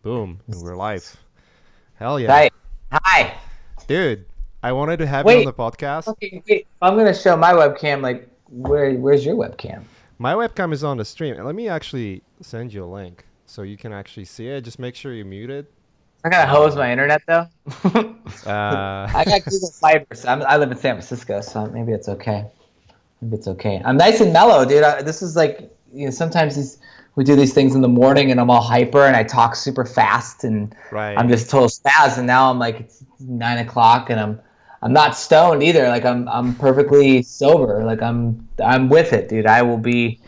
Boom. And we're live. Hell yeah. Right. Hi. Dude, I wanted to have you on the podcast. Okay, wait. I'm going to show my webcam. Like, where's your webcam? My webcam is on the stream. And let me actually send you a link so you can actually see it. Just make sure you mute it. I got to hose my internet, though. I got Google Fiber. So I live in San Francisco, so maybe it's okay. I'm nice and mellow, dude. This is like, sometimes we do these things in the morning and I'm all hyper and I talk super fast and I'm just total spaz. And now I'm like, it's 9 o'clock and I'm not stoned either. Like I'm perfectly sober. Like I'm with it, dude. I will be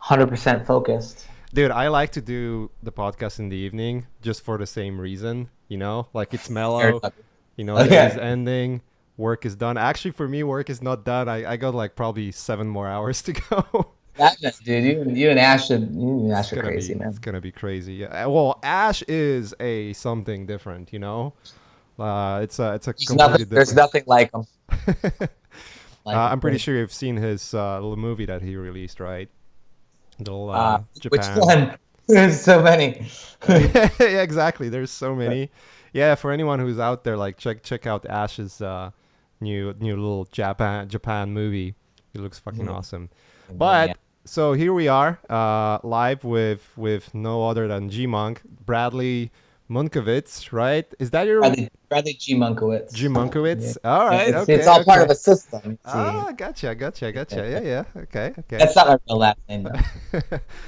100% focused. Dude, I like to do the podcast in the evening just for the same reason, like it's mellow, the day is ending, work is done. Actually, for me, work is not done. I got like probably 7 more hours to go. Dude, you and Ash are crazy, man. It's gonna be crazy. Yeah. Well, Ash is something different, It's a completely different. There's nothing like him. I'm pretty sure you've seen his little movie that he released, right? Japan. Which one? There's so many. Yeah, exactly. There's so many. Yeah, for anyone who's out there, like check out Ash's new little Japan movie. It looks fucking awesome. But so here we are, live with no other than GMUNK, Bradley Munkowitz, right? Is that your Bradley G. Munkowitz? G. Munkowitz. Yeah. All right, it's all part of a system. Ah, gotcha. Yeah. Okay. That's not my real last name, though.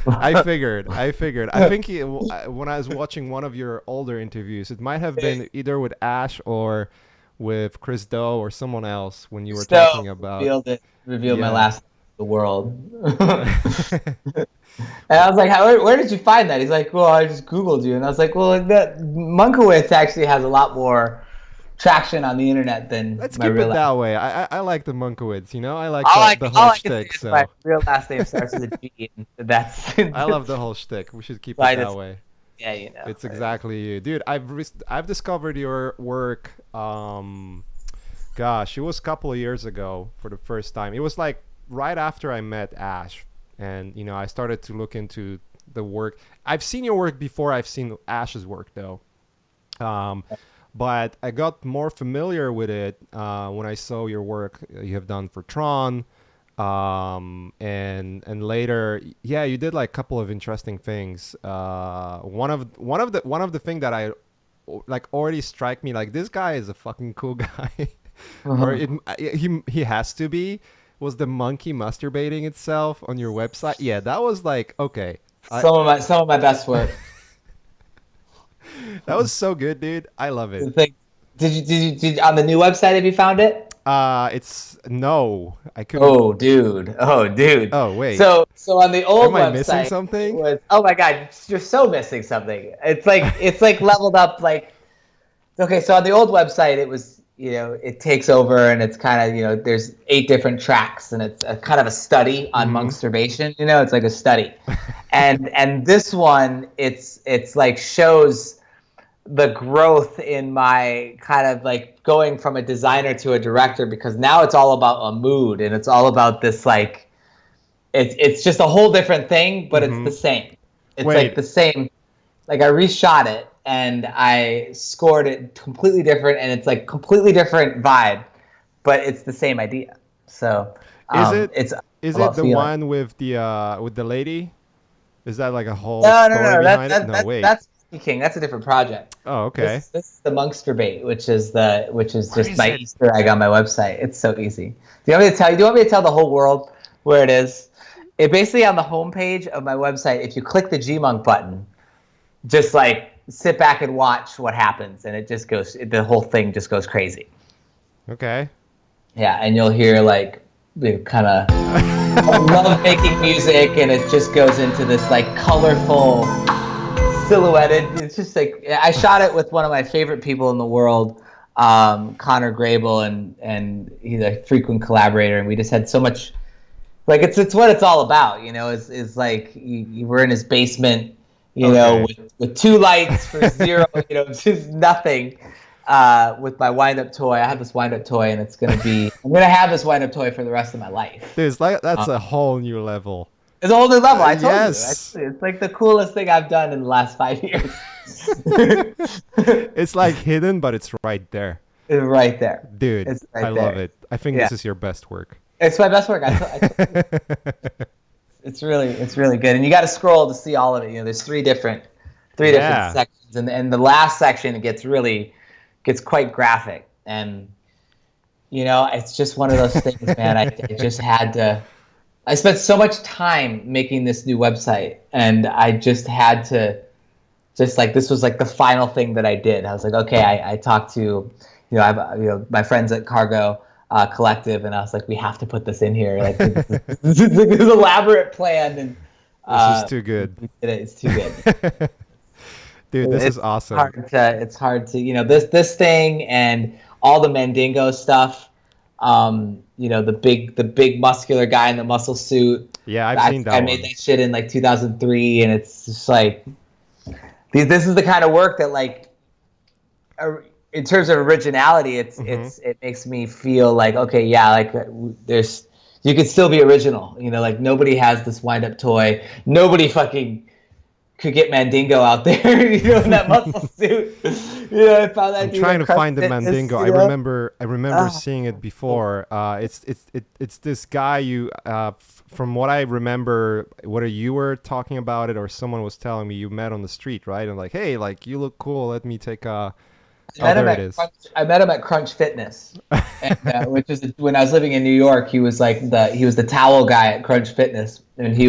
I figured. I think when I was watching one of your older interviews, it might have been either with Ash or with Chris Doe or someone else when you were talking about revealed my last name to the world. And I was like, where did you find that? He's like, well, I just Googled you. And I was like, well, Munkowitz actually has a lot more traction on the internet than Let's my keep real it that way. I like the Munkowitz, I like the whole shtick. So my real last name starts with a G, and that's. I love the whole shtick. We should keep it that way. Yeah, It's exactly you, dude. I've discovered your work. Gosh, it was a couple of years ago for the first time. It was like right after I met Ash. And, I started to look into the work. I've seen your work before. I've seen Ash's work, though. But I got more familiar with it when I saw your work you have done for Tron. And later, you did like a couple of interesting things. One of the thing that I like already strike me, like this guy is a fucking cool guy. Or he has to be. Was the monkey masturbating itself on your website? Yeah, that was like, okay. Some of my best work. That was so good, dude. I love it. Did on the new website, have you found it? No, I couldn't. Oh, dude. Oh, wait. So on the old website, am I missing something? Oh my God, you're so missing something. It's like leveled up. Like, okay, so on the old website, it was. It takes over and it's kind of, there's 8 different tracks and it's a kind of a study on monksturbation. It's like a study. and this one, it's like shows the growth in my kind of like going from a designer to a director, because now it's all about a mood and it's all about this, like, it's just a whole different thing, but it's the same. It's like the same, like I reshot it. And I scored it completely different, and it's like completely different vibe, but it's the same idea. So is it the one with the lady? Is that like a whole story behind it? Wait. That's King. That's a different project. Oh, okay. This is the Munksturbate, which is just my Easter egg on my website. It's so easy. Do you want me to tell the whole world where it is? It basically on the homepage of my website. If you click the GMUNK button, just like sit back and watch what happens, and it just goes. The whole thing just goes crazy. Okay. Yeah, and you'll hear like kind of love-making music, and it just goes into this like colorful, silhouetted. It's just like I shot it with one of my favorite people in the world, Connor Grable, and he's a frequent collaborator, and we just had so much. Like it's what it's all about, Is like you were in his basement. With 2 lights for 0, just nothing. With my wind-up toy, I have this wind-up toy, and I'm gonna have this wind-up toy for the rest of my life. Dude, that's a whole new level. It's a whole new level. I told yes. you. It's like the coolest thing I've done in the last 5 years. It's like hidden, but it's right there. It's right there. Dude, It's I right love there. it. I think Yeah, this is your best work. it's my best work. It's really good, and you got to scroll to see all of it. You know, there's three different Yeah. sections, and the last section it gets quite graphic, and you know, it's just one of those things, man. I just had to. I spent so much time making this new website, and I just had to, just like this was like the final thing that I did. I was like, okay, I talked to, I have my friends at Cargo Collective, and I was like, we have to put this in here. Like this is this elaborate plan, and This is too good. it's too good. Dude, this is It's awesome. it's hard to this thing and all the Mandingo stuff. The big muscular guy in the muscle suit. Yeah, I've seen that I one. made that shit in like 2003, and it's just like this is the kind of work that like in terms of originality, it makes me feel like, okay, yeah, like there's you could still be original. You know, like nobody has this wind up toy. Nobody fucking could get Mandingo out there, in that muscle suit. I found that. I'm trying to find the Mandingo. I remember Ah. seeing it before. It's this guy you from what I remember, whether you were talking about it or someone was telling me you met on the street, right? And like, hey, like you look cool. Let me take a. Oh, there it is. I met him at Crunch Fitness, and, which is when I was living in New York. He was like he was the towel guy at Crunch Fitness, and he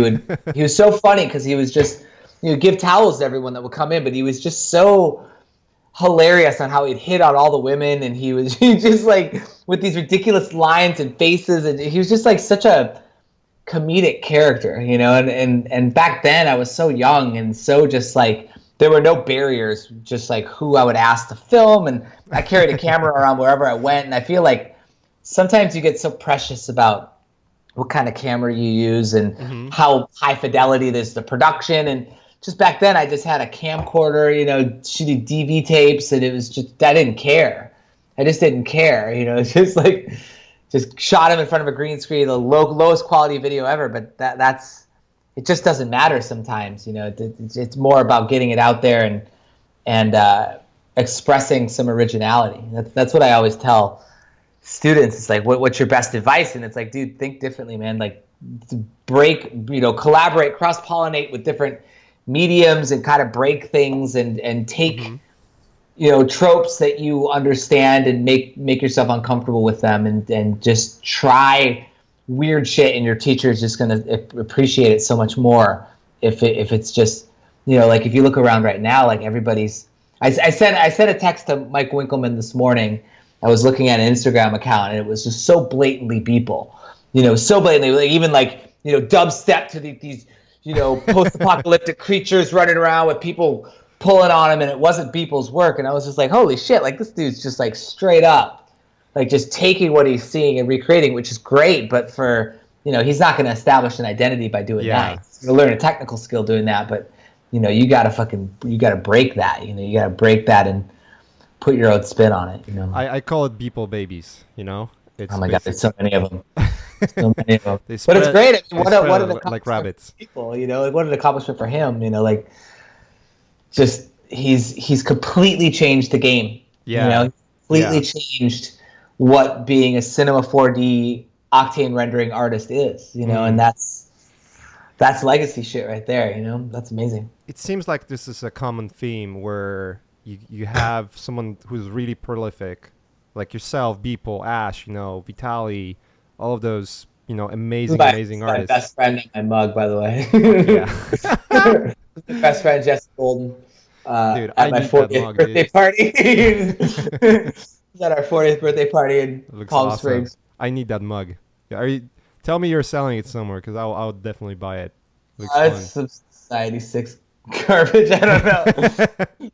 was so funny because he was just give towels to everyone that would come in, but he was just so hilarious on how he'd hit on all the women, and he just like with these ridiculous lines and faces, and he was just like such a comedic character, and back then I was so young and so just like there were no barriers, just like who I would ask to film, and I carried a camera around wherever I went, and I feel like sometimes you get so precious about what kind of camera you use and how high fidelity it is, the production, and just back then I just had a camcorder, shooting DV tapes, and it was just, I didn't care. I just didn't care, it's just like, just shot him in front of a green screen, the lowest quality video ever, but that's, it just doesn't matter sometimes, it's more about getting it out there and expressing some originality. That's what I always tell students. It's like, what's your best advice? And it's like, dude, think differently, man. Like, collaborate, cross-pollinate with different mediums and kind of break things and take tropes that you understand and make yourself uncomfortable with them and just try weird shit, and your teacher is just going to appreciate it so much more if it's just like if you look around right now, like everybody's I sent a text to Mike Winkleman this morning. I was looking at an Instagram account, and it was just so blatantly people, so blatantly, like, even like dubstep to these post-apocalyptic creatures running around with people pulling on them, and it wasn't people's work. And I was just like, holy shit, like this dude's just like straight up, like just taking what he's seeing and recreating, which is great. But for, he's not going to establish an identity by doing that. He's going to learn a technical skill doing that. But, you got to break that, you got to break that and put your own spin on it, I call it Beeple babies, It's oh my God, there's so many of them. So many of them. But it's great. I mean, what an accomplishment like rabbits. for people, what an accomplishment for him, like just he's completely changed the game. Completely changed what being a Cinema 4D octane rendering artist is, and that's legacy shit right there, that's amazing. It seems like this is a common theme where you have someone who's really prolific, like yourself, Beeple, Ash, Vitali, all of those, amazing artists. My best friend in my mug, by the way. Yeah. My best friend, Jesse Golden. Dude, at my 40th birthday party. It's at our 40th birthday party in Palm Springs. I need that mug. Yeah, tell me you're selling it somewhere, because I'll definitely buy it. It's some Society 6 garbage. I don't know. It's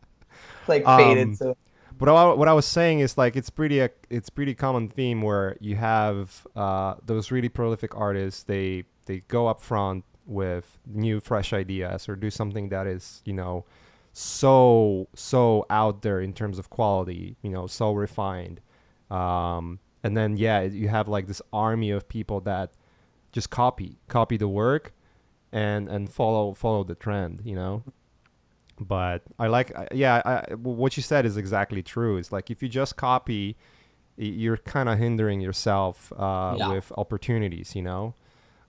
like faded. So. But what I was saying is like it's pretty common theme where you have those really prolific artists. They go up front with new, fresh ideas or do something that is so out there in terms of quality, so refined. And then you have like this army of people that just copy the work and follow the trend, But I like, what you said is exactly true. It's like if you just copy, you're kind of hindering yourself Yeah. with opportunities. You know,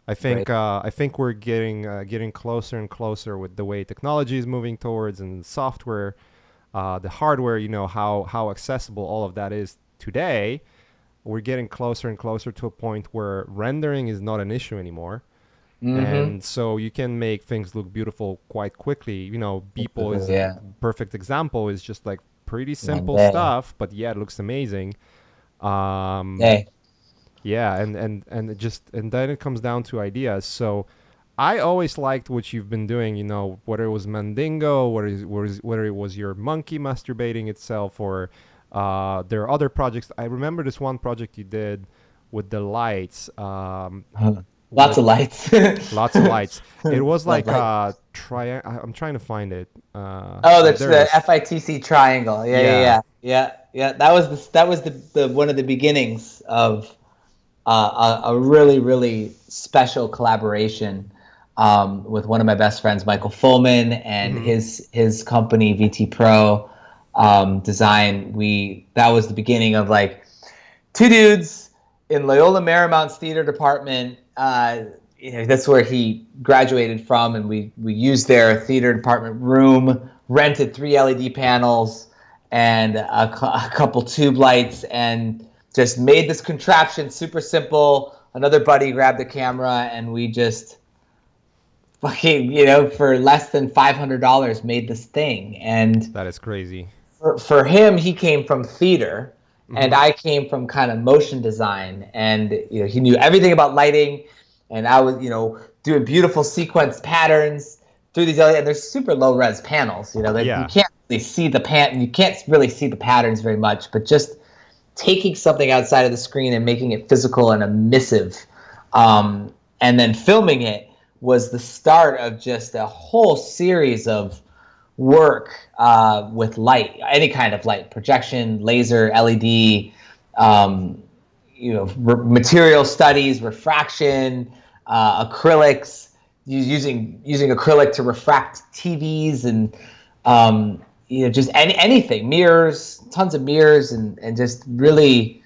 Right. I think we're getting closer and closer with the way technology is moving towards, and software, the hardware. You know how accessible all of that is today. We're getting closer and closer to a point where rendering is not an issue anymore. Mm-hmm. And so you can make things look beautiful quite quickly. You know, Beeple is a Yeah. perfect example. Is just like pretty One simple day. stuff, but yeah, it looks amazing. Um, Day. yeah, and then it comes down to ideas. So I always liked what you've been doing. You know, whether it was Mandingo, whether it was your monkey masturbating itself, or there are other projects. I remember this one project you did with the lights. Huh. Lots With of lights. lots of lights. It was Love like light. a I'm trying to find it. Oh, Oh, that's there it the is. FITC Triangle. Yeah, yeah, Yeah, yeah, yeah, yeah. That was the one of the beginnings of a really really special collaboration with one of my best friends, Michael Fullman, and hmm, his company VT Pro Design. We That was the beginning of like two dudes in Loyola Marymount's theater department. That's where he graduated from, and we used their theater department room, rented 3 LED panels and a couple tube lights, and just made this contraption super simple. Another buddy grabbed the camera, and we just fucking, for less than $500 made this thing. And that is crazy. for him, he came from theater, and Hmm. I came from kind of motion design, and he knew everything about lighting, and I was doing beautiful sequence patterns through these LED, and they're super low res panels. Like Yeah, you can't really see the patterns very much, but just taking something outside of the screen and making it physical and emissive, and then filming it was the start of just a whole series of work with light, any kind of light, projection, laser, LED, um, material studies, refraction, acrylics, using acrylic to refract TVs, and just anything, mirrors, tons of mirrors, and just really,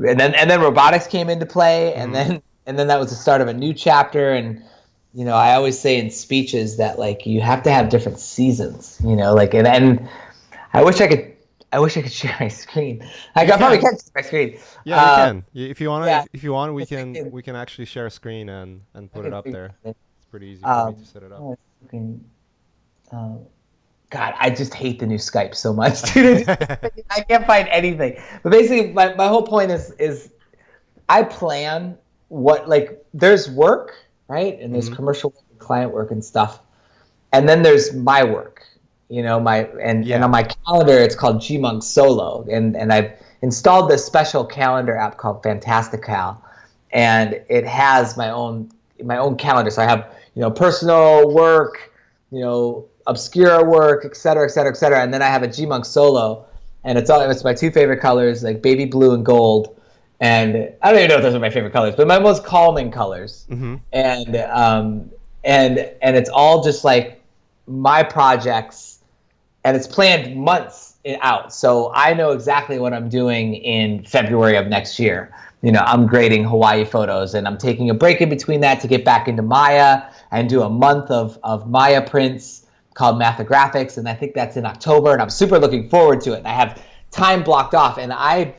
and then robotics came into play, and hmm, then that was the start of a new chapter. And I always say in speeches that like you have to have different seasons, like, and I wish I could share my screen. you I probably can. can't share my screen. Yeah, you can. If you wanna, Yeah, if you want, I can we can actually share a screen and I put it can up figure there. it. It's pretty easy for me to Um, set it up. oh, fucking, uh, God, I just hate the new Skype so much, dude. I can't find anything. But basically, my whole point is I plan what, like, there's work, right? And there's Hmm. commercial work, client work and stuff. And then there's my work, and on Yeah. my calendar it's called GMUNK Solo. And I've installed this special calendar app called Fantastical, and it has my own calendar. So I have, personal work, obscure work, et cetera, et cetera, et cetera. And then I have a GMUNK Solo, and it's my two favorite colors, like baby blue and gold. And I don't even know if those are my favorite colors, but my most calming colors. Hmm. And it's all just like my projects, and it's planned months out. So I know exactly what I'm doing in February of next year. I'm grading Hawaii photos, and I'm taking a break in between that to get back into Maya and do a month of Maya prints called Mathographics. And I think that's in October, and I'm super looking forward to it. And I have time blocked off, and I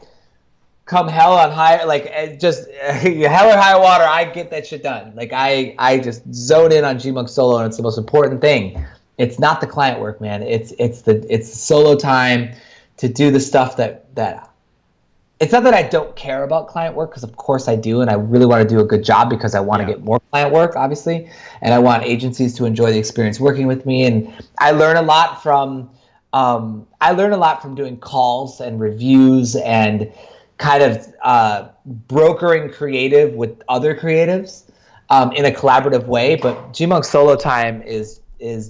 come hell on high, like, just hell or high water, I get that shit done. Like, I just zone in on GMUNK Solo, and it's the most important thing. It's not the client work, man. It's the solo time to do the stuff that it's not that I don't care about client work, because of course I do, and I really want to do a good job because I want to Yeah. get more client work, obviously, and I want agencies to enjoy the experience working with me. And I learn a lot from doing calls and reviews, and kind of brokering creative with other creatives in a collaborative way. But GMUNK Solo time is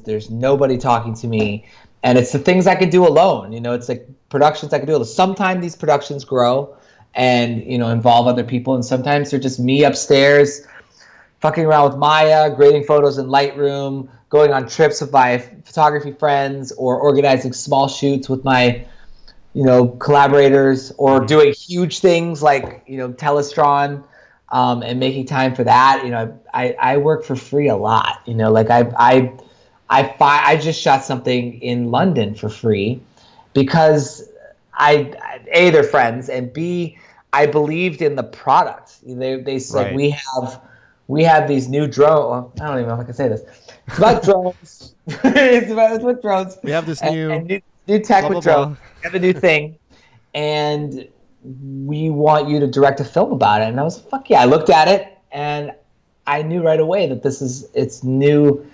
there's nobody talking to me, and it's the things I could do alone. It's like productions I could do alone. Sometimes these productions grow and involve other people, and sometimes they're just me upstairs fucking around with Maya, grading photos in Lightroom, going on trips with my photography friends, or organizing small shoots with my, collaborators, or doing huge things like, Telestron, and making time for that. I work for free a lot. Like I just shot something in London for free because A, they're friends, and B, I believed in the product. They said we have these new drones. I don't even know if I can say this. It's about drones. it's about drones. We have this and new tech blah, with blah, drones. blah. We have a new thing, and we want you to direct a film about it. And I was, fuck yeah. I looked at it, and I knew right away that it's new.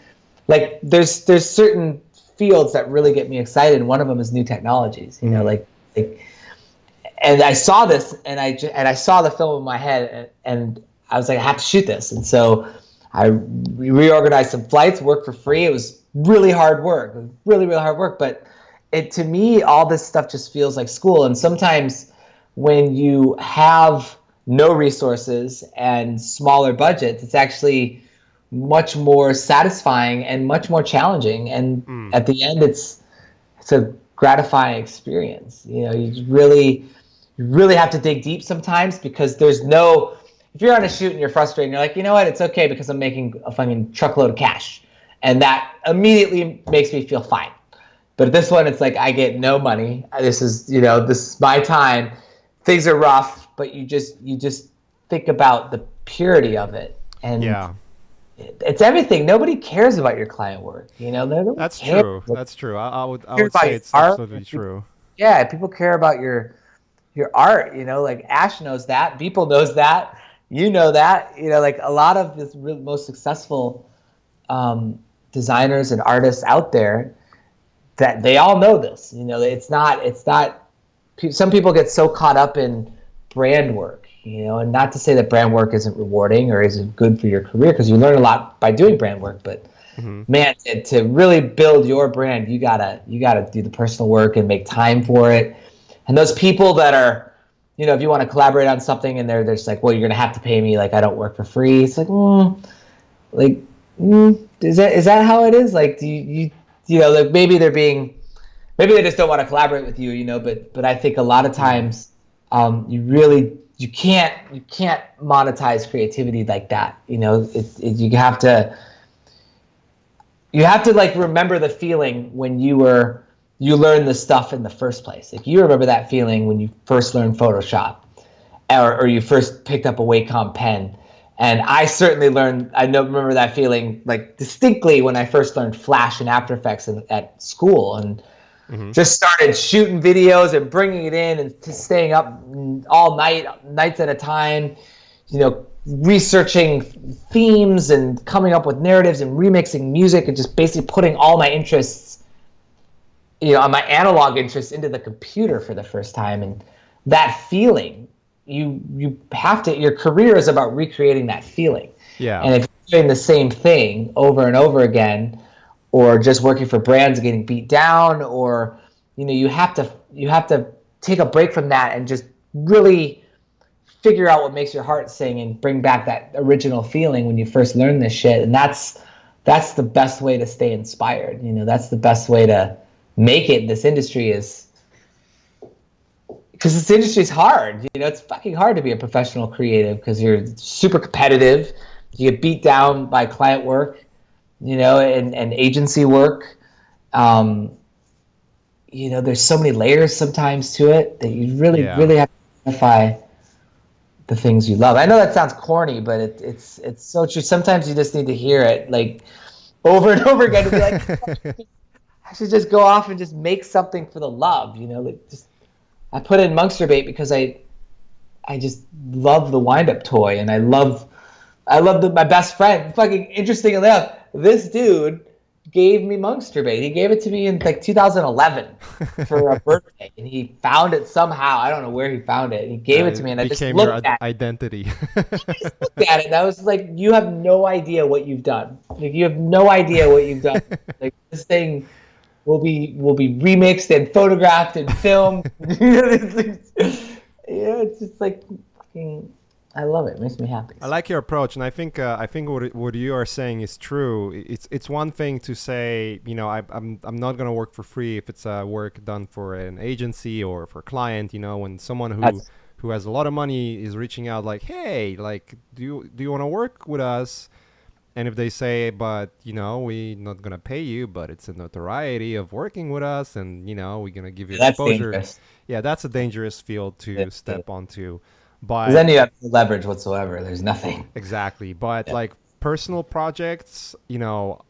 Like there's certain fields that really get me excited, and one of them is new technologies. Like, and I saw this, and I saw the film in my head, and I was like, I have to shoot this. And so I reorganized some flights, worked for free. It was really hard work, really, really hard work. But to me, all this stuff just feels like school. And sometimes when you have no resources and smaller budgets, it's actually much more satisfying and much more challenging. And at the end, it's a gratifying experience. You really have to dig deep sometimes, because if you're on a shoot and you're frustrated and you're like, you know what, it's okay because I'm making a fucking truckload of cash, and that immediately makes me feel fine. But this one, it's like, I get no money. This is my time. Things are rough, but you just think about the purity of it. And it's everything. Nobody cares about your client work. That's true. That's true. I would say it's absolutely true. Yeah, people care about your art. Like Ash knows that. Beeple knows that. You know that. Like a lot of the most successful designers and artists out there, that they all know this. It's not. Some people get so caught up in brand work, and not to say that brand work isn't rewarding or isn't good for your career, because you learn a lot by doing brand work. But man, to really build your brand, you gotta do the personal work and make time for it. And those people that are, if you want to collaborate on something and they're just like, well, you're gonna have to pay me, like I don't work for free. It's like, is that how it is? Like, do you like maybe they just don't want to collaborate with you, but I think a lot of times you can't monetize creativity like that. You have to like remember the feeling when you learned the stuff in the first place. Like you remember that feeling when you first learned Photoshop, or you first picked up a Wacom pen. And I certainly remember that feeling like distinctly when I first learned Flash and After Effects at school, and just started shooting videos and bringing it in, and just staying up all nights at a time, researching themes and coming up with narratives and remixing music, and just basically putting all my interests, my analog interests into the computer for the first time. And that feeling, you have to, your career is about recreating that feeling. Yeah. And if you're doing the same thing over and over again, or just working for brands getting beat down, or you have to take a break from that and just really figure out what makes your heart sing and bring back that original feeling when you first learned this shit. And that's the best way to stay inspired. That's the best way to make it in this industry, is because this industry is hard. It's fucking hard to be a professional creative because you're super competitive. You get beat down by client work, and agency work. There's so many layers sometimes to it that you really have to identify the things you love. I know that sounds corny, but it's so true. Sometimes you just need to hear it like over and over again to be like, I should just go off and just make something for the love. I put in Monkster Bait because I just love the wind-up toy, and I love my best friend. Fucking interesting enough, this dude gave me Monkster Bait. He gave it to me in like 2011 for a birthday, and he found it somehow. I don't know where he found it. He gave it to me, and I just looked at it. Identity. I just looked at it, and I was like, "You have no idea what you've done. Like, you have no idea what you've done. Like, this thing will be remixed and photographed and filmed." It's just like fucking. I love it. It makes me happy. I like your approach, and I think what you are saying is true. It's one thing to say, you know, I'm not gonna work for free if it's work done for an agency or for a client. You know, when someone That's who has a lot of money is reaching out like, hey, like, do you want to work with us? And if they say, but you know, we're not gonna pay you, but it's a notoriety of working with us, and you know, we're gonna give you that's exposure. dangerous. Yeah, that's a dangerous field to step onto. Because But then you have no leverage whatsoever. There's nothing. exactly. But Yeah. like personal projects, you know,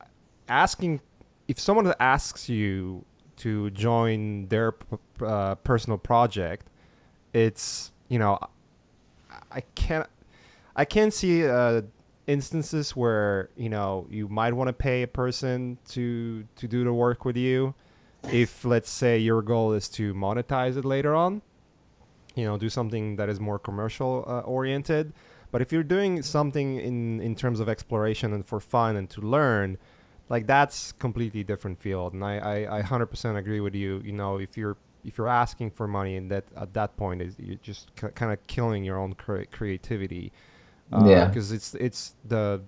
asking if someone asks you to join their personal project, it's, you know, I can't I can see instances where, you know, you might want to pay a person to do the work with you if, let's say, your goal is to monetize it later on, you know, do something that is more commercial oriented. But if you're doing something in terms of exploration and for fun and to learn, like that's completely different field. And I 100% agree with you. You know, if you're asking for money, and that at that point is you're just kind of killing your own creativity, Yeah. because it's the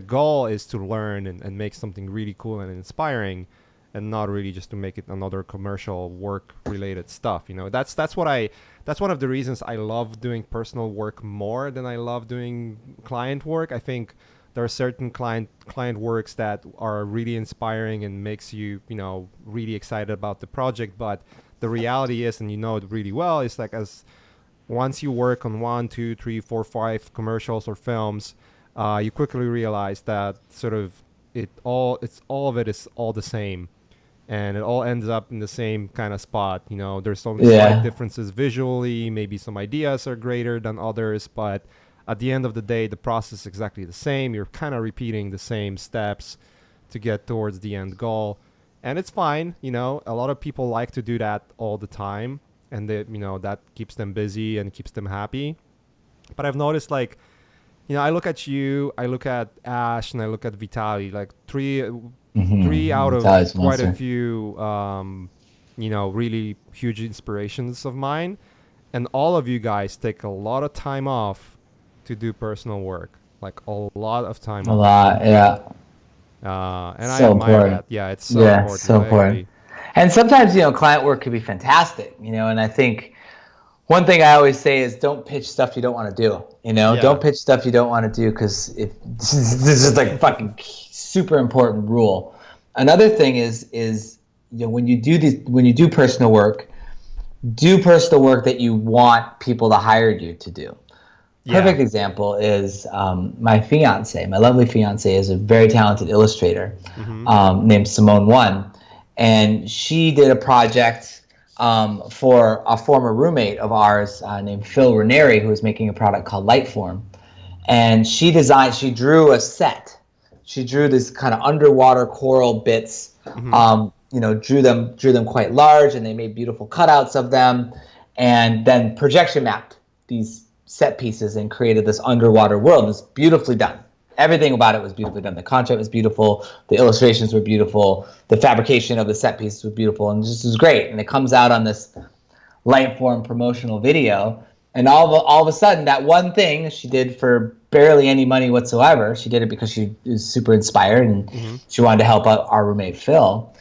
goal is to learn and make something really cool and inspiring, and not really just to make it another commercial work related stuff. You know, that's one of the reasons I love doing personal work more than I love doing client work. I think there are certain client works that are really inspiring and makes you, you know, really excited about the project. But the reality is, and you know it really well, is like, as once you work on 1, 2, 3, 4, 5 commercials or films, you quickly realize that sort of it's all of it is all the same, and it all ends up in the same kind of spot. You know, there's some slight Yeah. differences visually. Maybe some ideas are greater than others, but at the end of the day, the process is exactly the same. You're kind of repeating the same steps to get towards the end goal, and it's fine. You know, a lot of people like to do that all the time, and they, you know, that keeps them busy and keeps them happy. But I've noticed, like, you know, I look at you, I look at Ash, and I look at Vitali, like three out Mm-hmm. of That's quite a monster. few, you know, really huge inspirations of mine. And all of you guys take a lot of time off to do personal work, like a lot of time A off. lot. Yeah. And I So admire important. that. Yeah, it's so Yeah. important. So I important. agree. And sometimes, client work can be fantastic, and I think one thing I always say is don't pitch stuff you don't want to do. Yeah. Don't pitch stuff you don't want to do, because if this is like fucking super important rule. Another thing is when you do personal work that you want people to hire you to do. Yeah. Perfect example is my fiance. My lovely fiance is a very talented illustrator Mm-hmm. named Simone One, and she did a project for a former roommate of ours named Phil Ranieri, who was making a product called Lightform. And she drew a set. She drew this kind of underwater coral bits. Mm-hmm. Drew them quite large, and they made beautiful cutouts of them, and then projection mapped these set pieces and created this underwater world. It's beautifully done. Everything about it was beautifully done. The content was beautiful. The illustrations were beautiful. The fabrication of the set pieces was beautiful, and just was great. And it comes out on this Lightform promotional video, and all of a sudden, that one thing she did for barely any money whatsoever, she did it because she was super inspired and Mm-hmm. she wanted to help out our roommate Phil.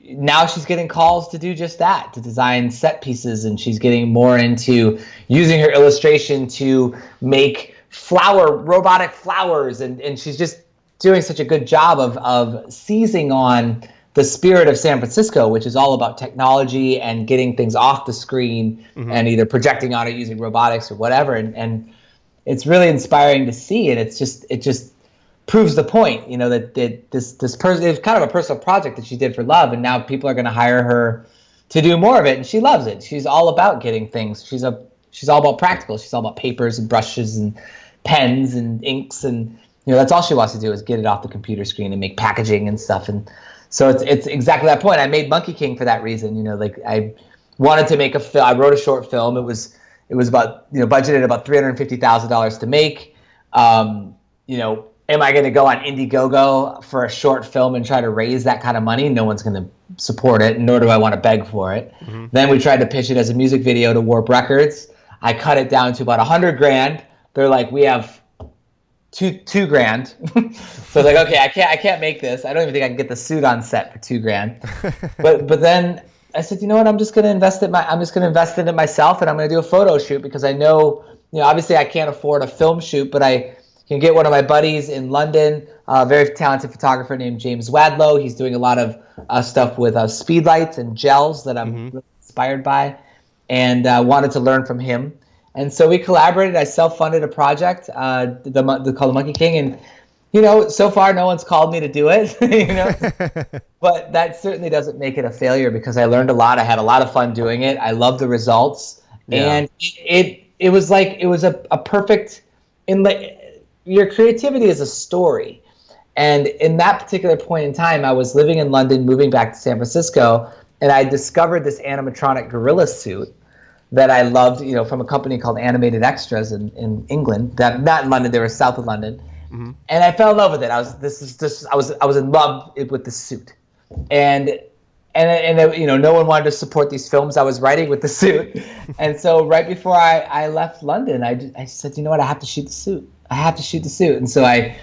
Now she's getting calls to do just that, to design set pieces, and she's getting more into using her illustration to make robotic flowers, and she's just doing such a good job of seizing on the spirit of San Francisco, which is all about technology and getting things off the screen Mm-hmm. and either projecting on it using robotics or whatever. And it's really inspiring to see, and it just proves the point, that this person, it's kind of a personal project that she did for love, and now people are going to hire her to do more of it, and she loves it. She's all about getting things. She's all about practical. She's all about papers and brushes and pens and inks, and that's all she wants to do is get it off the computer screen and make packaging and stuff. And so it's exactly that point. I made Monkey King for that reason. Like I wanted to make a film. I wrote a short film. It was about budgeted about $350,000 to make. Am I going to go on Indiegogo for a short film and try to raise that kind of money? No one's going to support it, nor do I want to beg for it. Mm-hmm. Then we tried to pitch it as a music video to Warp Records. I cut it down to about 100 grand. They're like, we have two grand. So like, okay, I can't make this. I don't even think I can get the suit on set for 2 grand. But then I said, you know what? I'm just going to invest in it myself, and I'm going to do a photo shoot because I know, obviously I can't afford a film shoot, but I can get one of my buddies in London, a very talented photographer named James Wadlow. He's doing a lot of stuff with speed lights and gels that I'm really inspired by, and wanted to learn from him. And so we collaborated. I self-funded a project called the Monkey King, and so far no one's called me to do it. But that certainly doesn't make it a failure because I learned a lot. I had a lot of fun doing it. I love the results, and it was a perfect your creativity is a story. And in that particular point in time, I was living in London, moving back to San Francisco, and I discovered this animatronic gorilla suit that I loved, from a company called Animated Extras in England. Not in London, they were south of London. Mm-hmm. And I fell in love with it. I was in love with the suit. And no one wanted to support these films I was writing with the suit. And so right before I left London, I said, you know what, I have to shoot the suit. And so I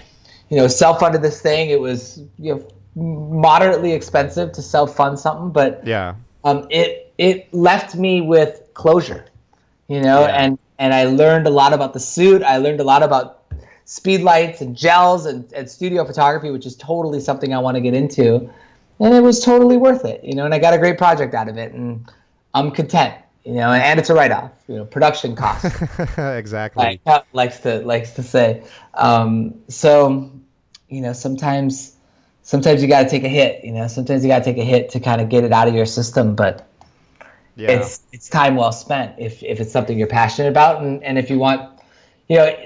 self-funded this thing. It was moderately expensive to self-fund something, but it left me with closure, and I learned a lot about the suit. I learned a lot about speed lights and gels and studio photography, which is totally something I want to get into, and it was totally worth it, and I got a great project out of it, and I'm content, and it's a write-off, production costs. Exactly. Like likes to say. So sometimes you got to take a hit. Sometimes you got to take a hit to kind of get it out of your system, but it's time well spent if it's something you're passionate about, and if you want,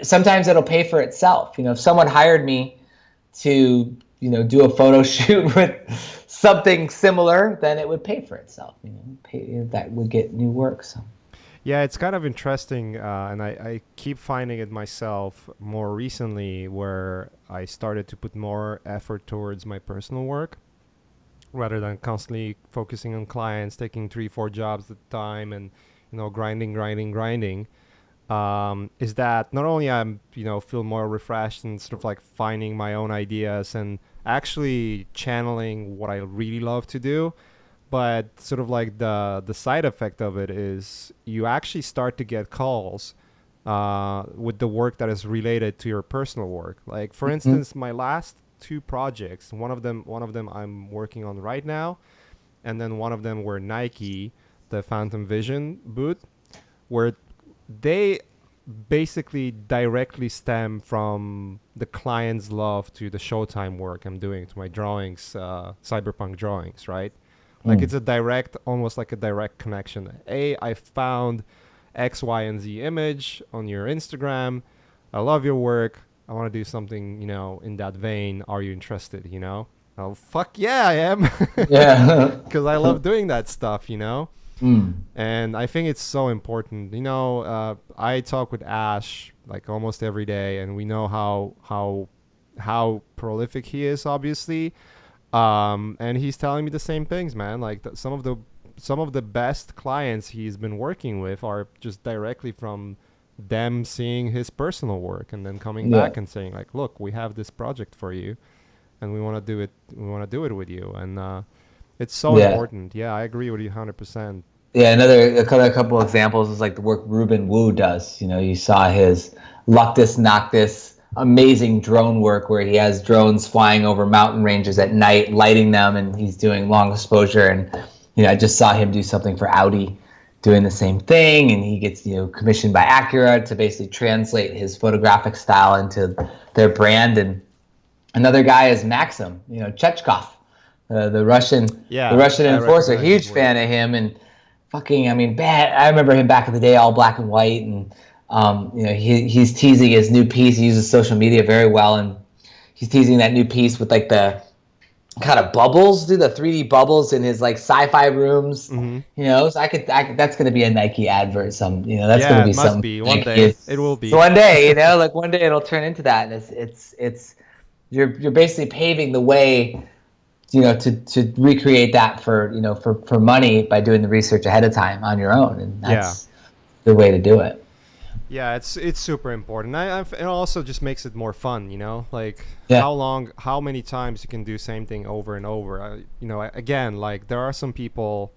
sometimes it'll pay for itself. If someone hired me to do a photo shoot with something similar, then it would pay for itself. That would get new work. So. Yeah, it's kind of interesting, and I keep finding it myself more recently where I started to put more effort towards my personal work rather than constantly focusing on clients, taking 3-4 jobs at a time and, grinding. Is that not only I'm, feel more refreshed and sort of like finding my own ideas and actually channeling what I really love to do, but sort of like the side effect of it is you actually start to get calls with the work that is related to your personal work. Like for instance, my last 2 projects, one of them I'm working on right now, and then one of them were Nike, the Phantom Vision boot, where they basically directly stem from the client's love to the Showtime work I'm doing to my drawings, cyberpunk drawings, right? Like it's almost like a direct connection. I found X, Y, and Z image on your Instagram. I love your work. I want to do something, in that vein. Are you interested, Oh, fuck yeah, I am. Yeah. Because I love doing that stuff, And I think it's so important. I talk with Ash like almost every day, and we know how prolific he is, obviously. And he's telling me the same things, man. Like some of the best clients he's been working with are just directly from them seeing his personal work and then coming back and saying like, look, we have this project for you and we want to do it with you. And it's so important. Yeah, I agree with you 100%. Yeah, a couple examples is like the work Ruben Wu does. You saw his Luctus Noctus amazing drone work where he has drones flying over mountain ranges at night, lighting them, and he's doing long exposure. And I just saw him do something for Audi, doing the same thing, and he gets commissioned by Acura to basically translate his photographic style into their brand. And another guy is Maxim, Chechkov, the Russian enforcer. Huge fan of him, and I remember him back in the day, all black and white, and he's teasing his new piece. He uses social media very well, and he's teasing that new piece with like the kind of bubbles, the 3D bubbles in his like sci-fi rooms. So that's going to be a Nike advert. That's going to be something. Be one day. It will be one day. Like one day it'll turn into that. And it's you're basically paving the way, to recreate that for money by doing the research ahead of time on your own, and that's the way to do it. Yeah, it's super important. It also just makes it more fun, like Yeah. how many times you can do same thing over and over. Again, like there are some people,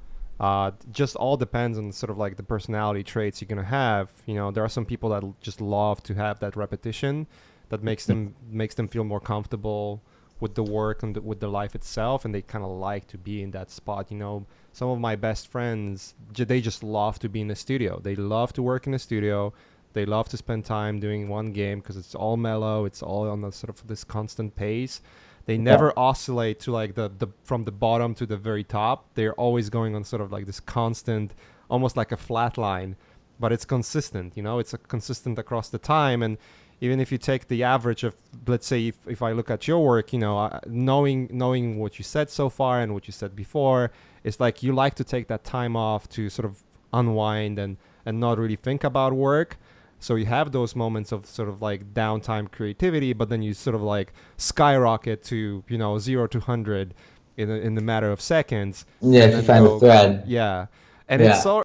just all depends on sort of like the personality traits you're gonna have. There are some people that just love to have that repetition, that makes them feel more comfortable with the work and with the life itself, and they kind of like to be in that spot. Some of my best friends, they just love to be in the studio. They love to work in the studio. They love to spend time doing one game because it's all mellow. It's all on the sort of this constant pace. They never oscillate to like the from the bottom to the very top. They're always going on sort of like this constant, almost like a flat line, but it's consistent. It's a consistent across the time. And even if you take the average of, let's say, if I look at your work, knowing what you said so far and what you said before, it's like you like to take that time off to sort of unwind and not really think about work. So you have those moments of sort of like downtime creativity, but then you sort of like skyrocket to 0 to 100 in the matter of seconds. Yeah, And to then find the thread. Yeah, and it's so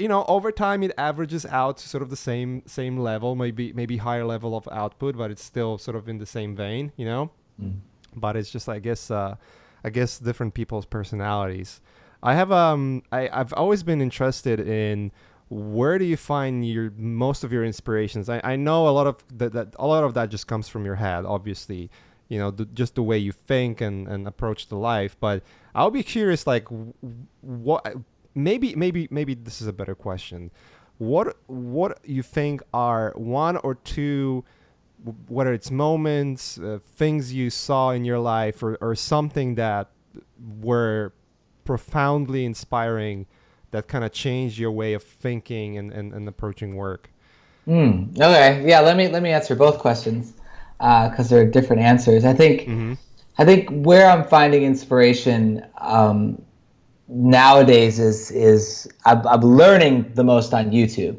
over time it averages out to sort of the same level, maybe higher level of output, but it's still sort of in the same vein. But it's just I guess different people's personalities. I've always been interested in, where do you find most of your inspirations? I know a lot of that just comes from your head, obviously, just the way you think and approach the life. But I'll be curious, like, what maybe this is a better question. What you think are one or two, whether it's moments, things you saw in your life, or something that were profoundly inspiring, that kind of changed your way of thinking and approaching work? Okay, yeah. Let me answer both questions because they're different answers. I think where I'm finding inspiration nowadays is I'm learning the most on YouTube.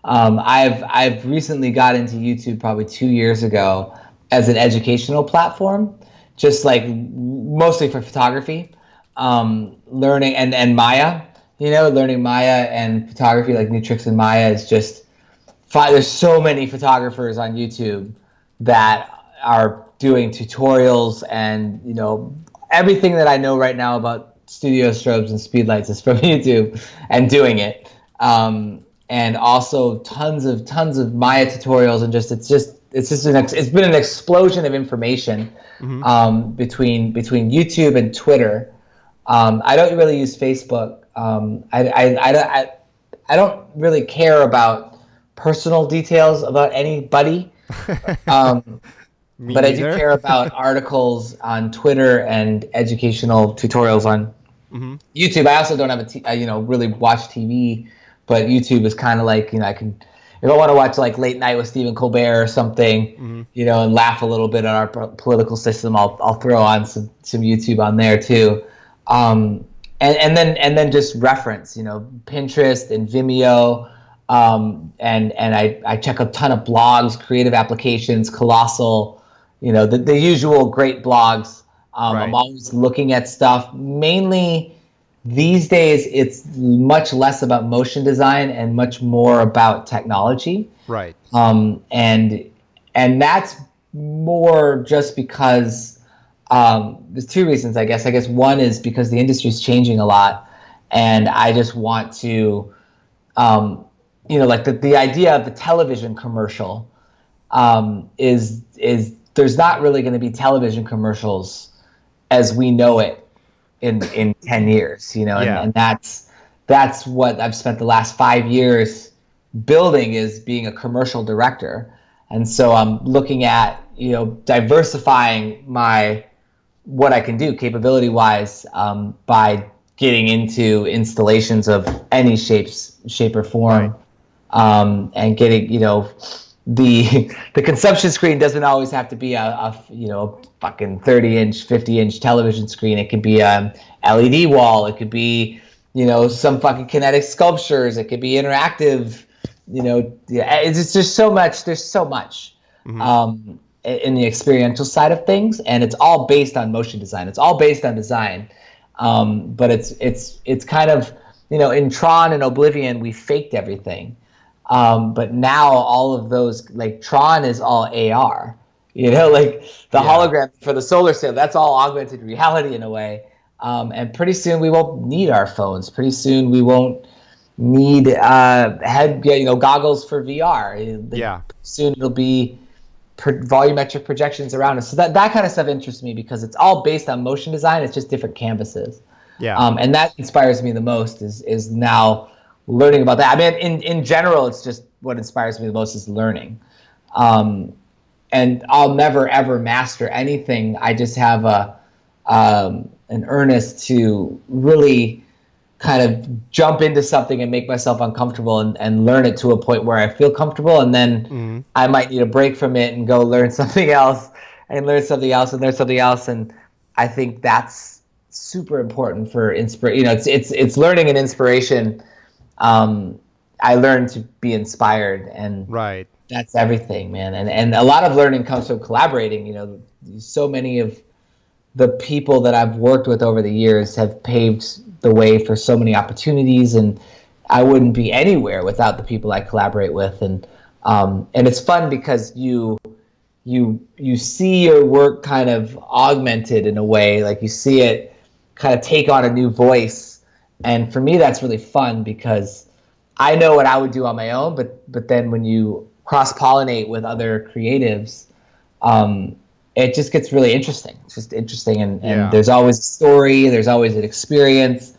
I've recently got into YouTube probably 2 years ago as an educational platform, just like mostly for photography, learning and Maya. Learning Maya and photography, like new tricks in Maya, is just fun. There's so many photographers on YouTube that are doing tutorials, and everything that I know right now about studio strobes and speedlights is from YouTube and doing it. And also tons of Maya tutorials, and it's been an explosion of information between YouTube and Twitter. I don't really use Facebook. I don't really care about personal details about anybody, but I do care about articles on Twitter and educational tutorials on YouTube. I also don't have really watch TV, but YouTube is kind of like, I can, if I want to watch like Late Night with Stephen Colbert or something, and laugh a little bit at our political system, I'll throw on some YouTube on there too. And then just reference, Pinterest and Vimeo, and I check a ton of blogs, creative applications, Colossal, the usual great blogs. Right. I'm always looking at stuff. Mainly these days, it's much less about motion design and much more about technology. Right. And that's more just because. There's two reasons, I guess. One is because the industry is changing a lot, and I just want to, like the idea of the television commercial is there's not really going to be television commercials as we know it in 10 years, and that's what I've spent the last 5 years building, is being a commercial director. And so I'm looking at, diversifying what I can do capability-wise by getting into installations of any shape or form, right. And getting, the consumption screen doesn't always have to be a fucking 30-inch, 50-inch television screen. It could be a LED wall. It could be, some fucking kinetic sculptures. It could be interactive. It's just so much. There's so much. In the experiential side of things, and it's all based on motion design. It's all based on design, but it's kind of, in Tron and Oblivion we faked everything, But now all of those, like Tron is all AR, like the hologram for the solar sail, that's all augmented reality in a way. And pretty soon we won't need our phones. Pretty soon we won't need goggles for VR. Soon it'll be volumetric projections around us. So that kind of stuff interests me because it's all based on motion design. It's just different canvases. And that inspires me the most is now learning about that. I mean, in general, it's just what inspires me the most is learning. And I'll never ever master anything. I just have an earnest to really kind of jump into something and make myself uncomfortable and learn it to a point where I feel comfortable, and then I might need a break from it and go learn something else and learn something else and learn something else. And I think that's super important for inspiration. It's learning and inspiration. I learned to be inspired, and that's everything, man. And a lot of learning comes from collaborating. So many of the people that I've worked with over the years have paved the way for so many opportunities, and I wouldn't be anywhere without the people I collaborate with. And it's fun because you see your work kind of augmented in a way, like you see it kind of take on a new voice. And for me, that's really fun because I know what I would do on my own, but then when you cross-pollinate with other creatives, it just gets really interesting. It's just interesting, and there's always a story, there's always an experience.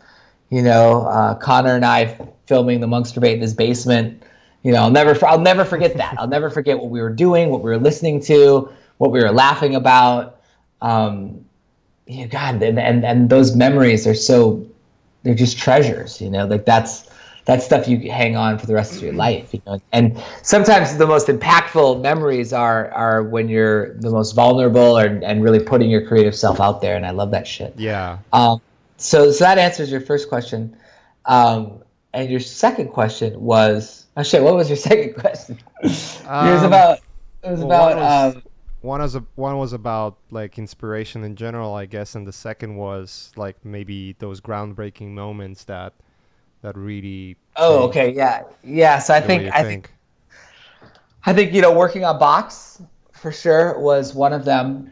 Connor and I filming the Monk's Debate in his basement. I'll never forget that. I'll never forget what we were doing, what we were listening to, what we were laughing about. God, and those memories are they're just treasures. Like that's stuff you hang on for the rest of your life. And sometimes the most impactful memories are when you're the most vulnerable and really putting your creative self out there. And I love that shit. So that answers your first question. And your second question was, what was your second question? One was about like inspiration in general, I guess, and the second was like maybe those groundbreaking moments that really. Oh, okay, yeah. So I think working on Box for sure was one of them.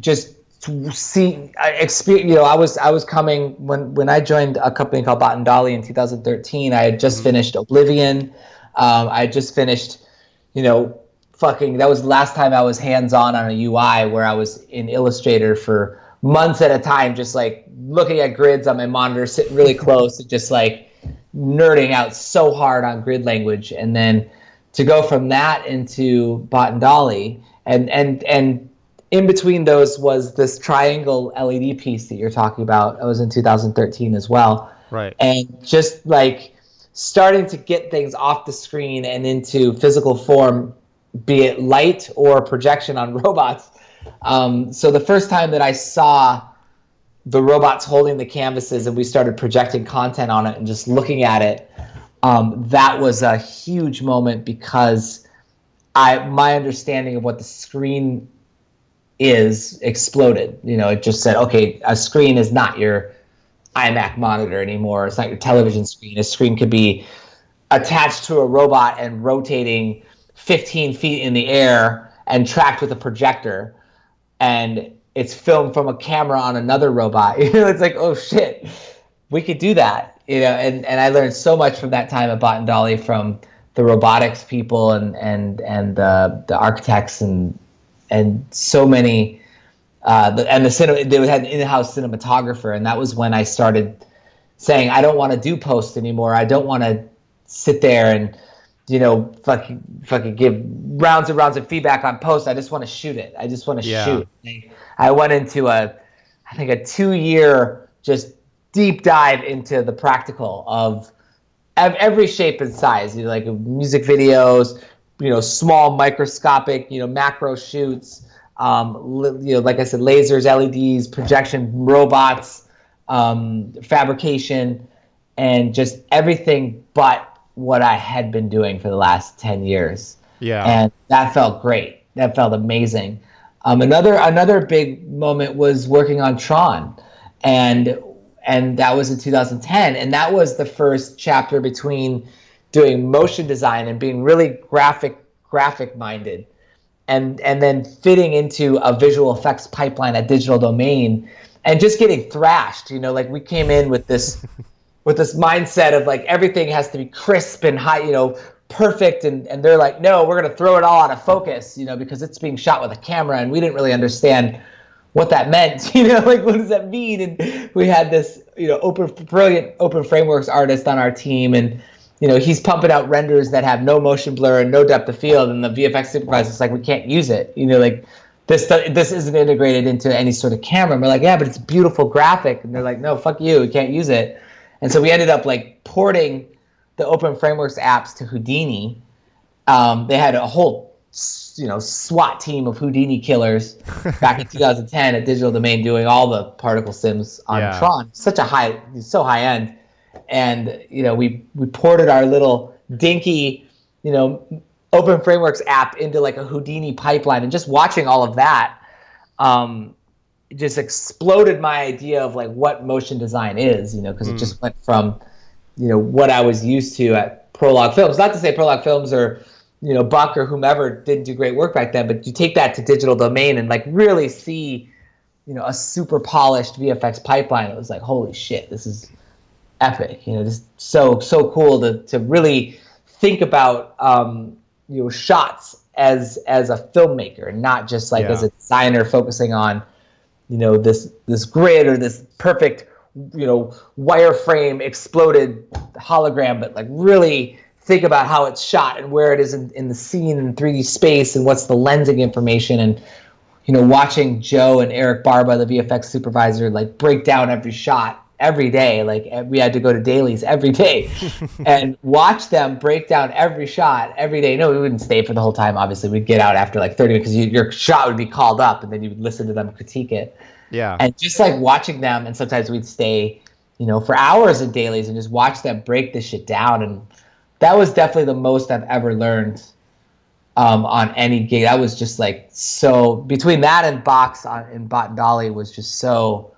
Just to see, I was coming when I joined a company called Bot and Dolly in 2013. I had just finished Oblivion. I had just finished, that was the last time I was hands-on on a UI, where I was in Illustrator for months at a time, just like looking at grids on my monitor, sitting really close and just like nerding out so hard on grid language. And then to go from that into Bot and Dolly, and in between those was this Triangle LED piece that you're talking about. I was in 2013 as well. Right. And just like starting to get things off the screen and into physical form, be it light or projection on robots. So the first time that I saw the robots holding the canvases and we started projecting content on it and just looking at it, that was a huge moment because my understanding of what the screen is exploded. It just said, okay, a screen is not your iMac monitor anymore. It's not your television screen. A screen could be attached to a robot and rotating 15 feet in the air and tracked with a projector, and it's filmed from a camera on another robot. It's like, oh shit, we could do that. And I learned so much from that time at Bot and Dolly, from the robotics people and the architects and so many they had an in-house cinematographer, and that was when I started saying, I don't want to do post anymore. I don't want to sit there and fucking give rounds and rounds of feedback on post. I just want to shoot it. I just want to shoot. I went into I think a 2-year just deep dive into the practical of every shape and size. Like music videos, small microscopic, macro shoots, like I said, lasers, LEDs, projection, robots, fabrication, and just everything but what I had been doing for the last 10 years. And that felt great. That felt amazing. Another big moment was working on Tron, and that was in 2010, and that was the first chapter between doing motion design and being really graphic minded, and then fitting into a visual effects pipeline at Digital Domain and just getting thrashed. You know, like we came in with this mindset of like everything has to be crisp and high, you know, perfect, and they're like, no, we're going to throw it all out of focus, you know, because it's being shot with a camera, and we didn't really understand what that meant, you know, like what does that mean? And we had this, you know, brilliant open frameworks artist on our team, and you know, he's pumping out renders that have no motion blur and no depth of field, and the VFX supervisor is like, we can't use it, you know, like this isn't integrated into any sort of camera. And we're like, yeah, but it's a beautiful graphic, and they're like, no, fuck you, we can't use it. And so we ended up like porting the Open Frameworks apps to Houdini. They had a whole, you know, SWAT team of Houdini killers back in 2010 at Digital Domain doing all the particle sims on Tron. So high end. And, you know, we ported our little dinky, you know, Open Frameworks app into like a Houdini pipeline, and just watching all of that just exploded my idea of like what motion design is, you know, because it just went from, you know, what I was used to at Prologue Films. Not to say Prologue Films or, you know, Buck or whomever didn't do great work back then, but you take that to Digital Domain and like really see, you know, a super polished VFX pipeline. It was like, holy shit, this is epic, you know, just so cool to really think about you know, shots as a filmmaker, and not just like as a designer focusing on, you know, this grid or this perfect, you know, wireframe exploded hologram, but like really think about how it's shot and where it is in the scene in 3D space, and what's the lensing information. And you know, watching Joe and Eric Barba, the VFX supervisor, like break down every shot every day. Like we had to go to dailies every day and watch them break down every shot every day. No, we wouldn't stay for the whole time. Obviously, we'd get out after like 30 because your shot would be called up, and then you would listen to them critique it. Yeah. And just like watching them, and sometimes we'd stay, you know, for hours in dailies and just watch them break this shit down. And that was definitely the most I've ever learned on any gig. That was just like, so between that and Box and Bot and Dolly was just so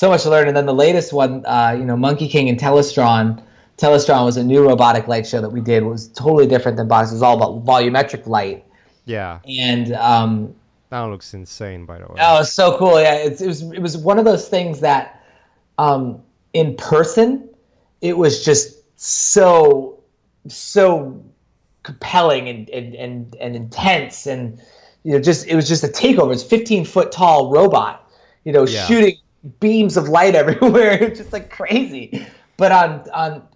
much to learn. And then the latest one, you know, Monkey King and Telestron. Telestron was a new robotic light show that we did. It was totally different than Box. It was all about volumetric light. Yeah. And that looks insane, by the way. Oh, it's so cool. Yeah, it was one of those things that in person, it was just so compelling and intense, and you know, it was just a takeover. It's 15-foot tall robot, you know, shooting beams of light everywhere. It's just like crazy. But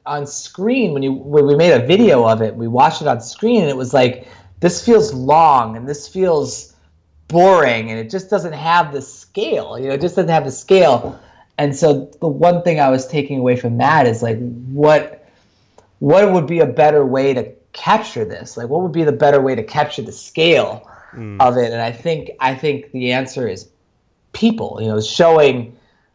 on screen, when we made a video of it, we watched it on screen, and it was like, this feels long and this feels boring, and it just doesn't have the scale. You know, it just doesn't have the scale. And so the one thing I was taking away from that is like, what would be a better way to capture this? Like, what would be the better way to capture the scale of it? And I think the answer is people, you know, showing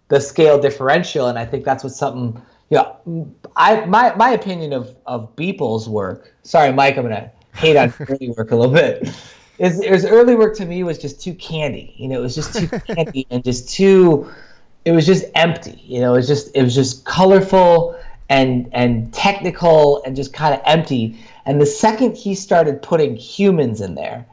the scale differential. And I think that's what something, you know, my opinion of Beeple's work, sorry, Mike, I'm going to hate on early work a little bit, is early work to me was just too candy. You know, it was just too candy and it was just empty. You know, it was just colorful and technical and just kind of empty. And the second he started putting humans in there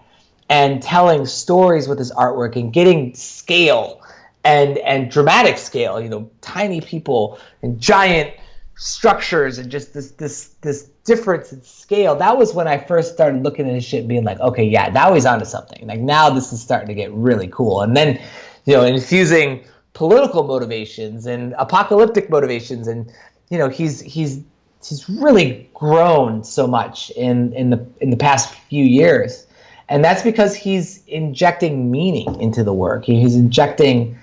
and telling stories with his artwork and getting scale and dramatic scale, you know, tiny people and giant structures and just this difference in scale, that was when I first started looking at his shit and being like, okay, yeah, now he's onto something. Like, now this is starting to get really cool. And then, you know, infusing political motivations and apocalyptic motivations, and you know, he's really grown so much in the past few years, and that's because he's injecting meaning into the work. He's injecting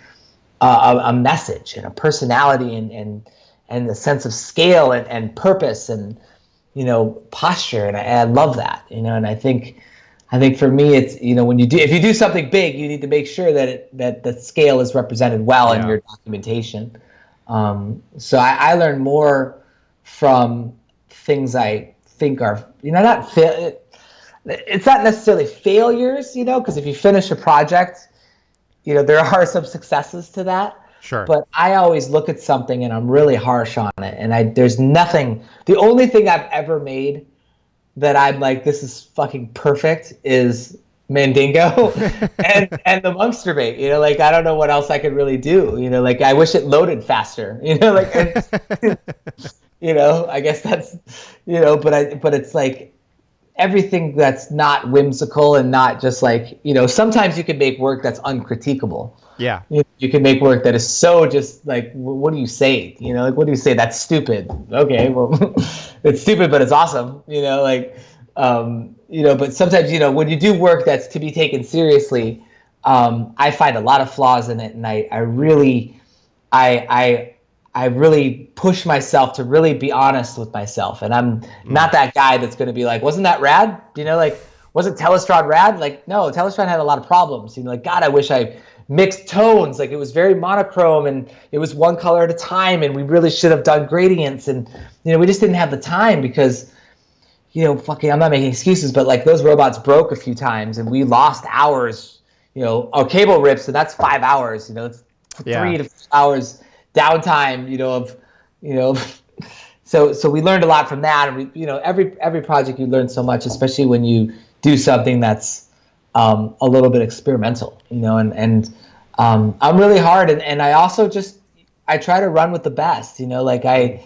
a message and a personality and a sense of scale and purpose and, you know, posture, and I love that, you know. And I think for me, it's, you know, if you do something big, you need to make sure that the scale is represented well in your documentation. So I learn more from things I think are, you know, it's not necessarily failures, you know, because if you finish a project, you know, there are some successes to that. Sure. But I always look at something and I'm really harsh on it. And there's nothing, the only thing I've ever made that I'm like, this is fucking perfect is Mandingo and the Monster Bait. You know, like I don't know what else I could really do. You know, like I wish it loaded faster. You know, like you know, I guess that's but it's like everything that's not whimsical and not just like, sometimes you can make work that's uncritiquable. Yeah. You can make work that is so just like, what do you say? Like, what do you say? That's stupid. Okay, well, it's stupid, but it's awesome. But sometimes, when you do work that's to be taken seriously, I find a lot of flaws in it, and I really push myself to really be honest with myself. And I'm not that guy that's going to be like, wasn't that rad? Like, wasn't Telestron rad? Like, no, Telestron had a lot of problems. Like, God, I wish I mixed tones. Like, it was very monochrome and it was one color at a time. And we really should have done gradients. And, we just didn't have the time because, I'm not making excuses, but like those robots broke a few times and we lost hours, our cable rips. And that's 5 hours, it's 3 to 4 hours downtime, so we learned a lot from that. And we, every project you learn so much, especially when you do something that's a little bit experimental, and I'm really hard. And I also I try to run with the best, like I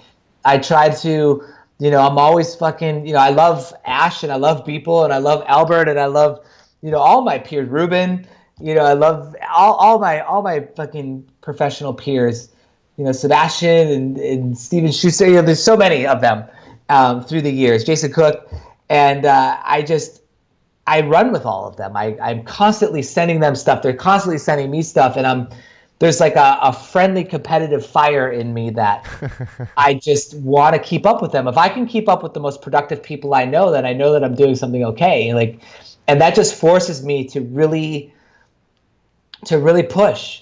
try to, I'm always fucking, I love Ash and I love Beeple and I love Albert and I love, all my peers, Ruben, I love all my fucking professional peers, Sebastian and Steven Schuster, there's so many of them through the years, Jason Cook. And I run with all of them. I'm constantly sending them stuff. They're constantly sending me stuff. And there's like a friendly competitive fire in me that I just want to keep up with them. If I can keep up with the most productive people I know, then I know that I'm doing something okay. And that just forces me to really push.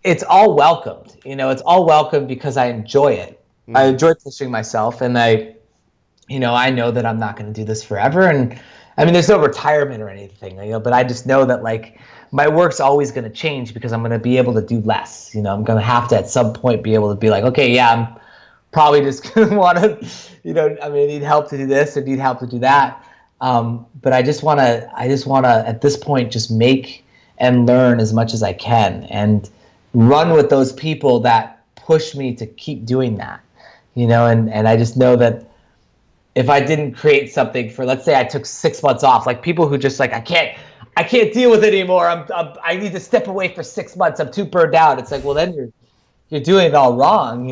It's all welcomed. It's all welcomed because I enjoy it. I enjoy pushing myself, and I know that I'm not going to do this forever. And I mean, there's no retirement or anything, but I just know that like my work's always going to change because I'm going to be able to do less. I'm going to have to at some point be able to be like, okay, yeah, I'm probably just going to want to, I need help to do this or need help to do that. But I just want to at this point just make and learn as much as I can and run with those people that push me to keep doing that, and I just know that if I didn't create something for, let's say I took 6 months off, like people who just like, I can't deal with it anymore. I need to step away for 6 months. I'm too burned out. It's like, well, then you're doing it all wrong.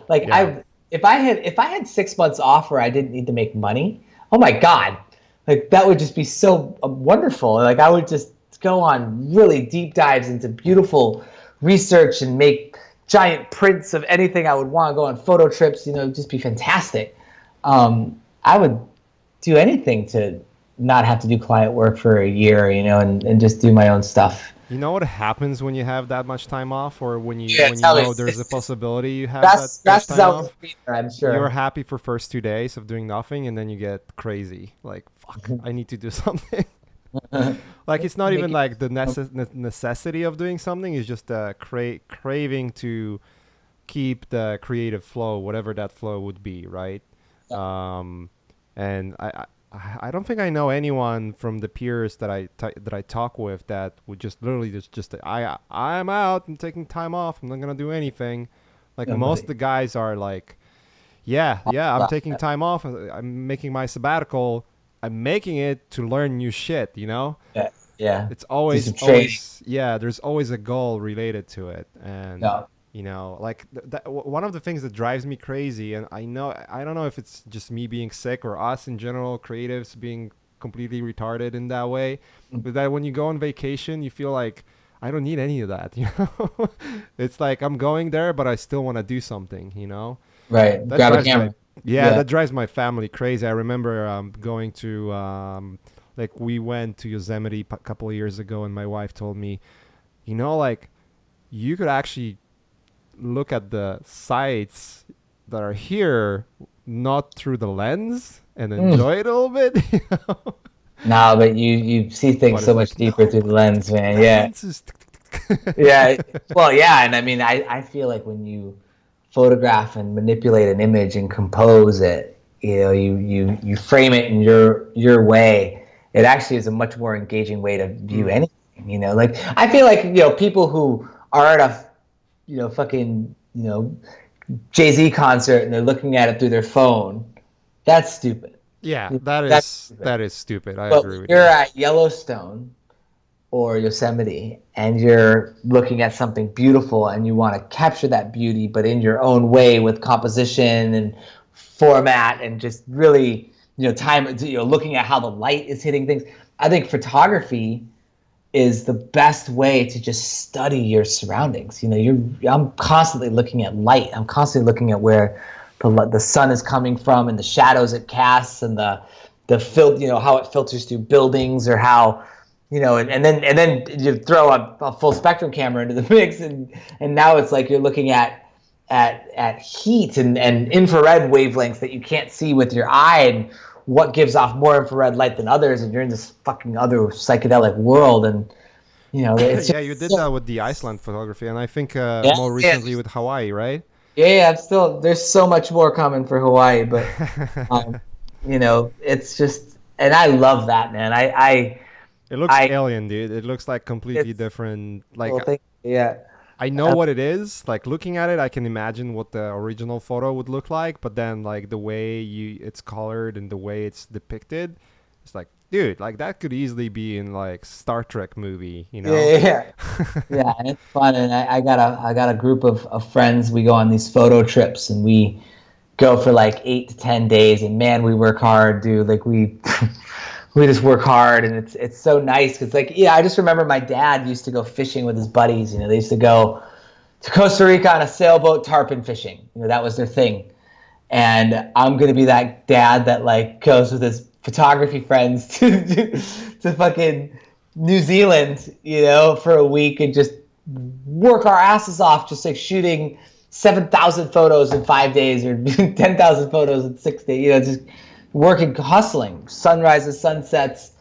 Like yeah. If I had 6 months off where I didn't need to make money, oh my God, like that would just be so wonderful. Like I would just go on really deep dives into beautiful research and make giant prints of anything I would want, go on photo trips, just be fantastic. I would do anything to not have to do client work for a year, and just do my own stuff. You know what happens when you have that much time off, or when you know there's a possibility you have that much time off? I'm sure. You're happy for first 2 days of doing nothing, and then you get crazy. Like, fuck, I need to do something. Like, it's not even like the necessity of doing something. It's just a craving to keep the creative flow, whatever that flow would be, right? And I don't think I know anyone from the peers that I talk with that would just literally just I'm out, I'm taking time off, I'm not gonna do anything. Like most of the guys are like, yeah, I'm taking time off, I'm making my sabbatical, I'm making it to learn new shit, Yeah. It's always there's always a goal related to it, and like one of the things that drives me crazy, and I don't know if it's just me being sick or us in general, creatives being completely retarded in that way, but that when you go on vacation, you feel like I don't need any of that, It's like I'm going there, but I still want to do something, Right. Grab a camera. That drives my family crazy. I remember going to like we went to Yosemite a couple of years ago, and my wife told me, like you could actually look at the sites that are here not through the lens and enjoy it a little bit. No, but you see things But so it's much like, deeper no, through the look at lens, the man. Yeah. lenses. Yeah. Well, yeah, and I mean, I feel like when you photograph and manipulate an image and compose it, you frame it in your way. It actually is a much more engaging way to view Mm. anything. Like I feel like people who are at a fucking Jay-Z concert and they're looking at it through their phone, that's stupid. Yeah, That's stupid. that is stupid. I But agree with you're you. at Yellowstone or Yosemite and you're looking at something beautiful and you want to capture that beauty, but in your own way with composition and format and just really, time, looking at how the light is hitting things. I think photography is the best way to just study your surroundings. I'm constantly looking at light. I'm constantly looking at where the sun is coming from and the shadows it casts and how it filters through buildings or how and then you throw a full spectrum camera into the mix and now it's like you're looking at heat and infrared wavelengths that you can't see with your eye and what gives off more infrared light than others, and you're in this fucking other psychedelic world, and it's Yeah, just you did that with the Iceland photography, and I think yeah, more recently with Hawaii, right? yeah. I'm still there's so much more coming for Hawaii, but it's just, and I love that, man. It looks I alien, dude. It looks like completely it's different. Like cool thing, yeah. I know what it is. Like looking at it, I can imagine what the original photo would look like. But then, like the way it's colored and the way it's depicted, it's like, dude, like that could easily be in like Star Trek movie, you know? Yeah, yeah, and it's fun. And I got a group of friends. We go on these photo trips, and we go for like 8 to 10 days. And man, we work hard, dude. Like we we just work hard, and it's so nice because like I just remember my dad used to go fishing with his buddies. They used to go to Costa Rica on a sailboat tarpon fishing. That was their thing. And I'm gonna be that dad that like goes with his photography friends to fucking New Zealand, for a week and just work our asses off, just like shooting 7,000 photos in 5 days or 10,000 photos in 6 days. Just working, hustling, sunrises, sunsets,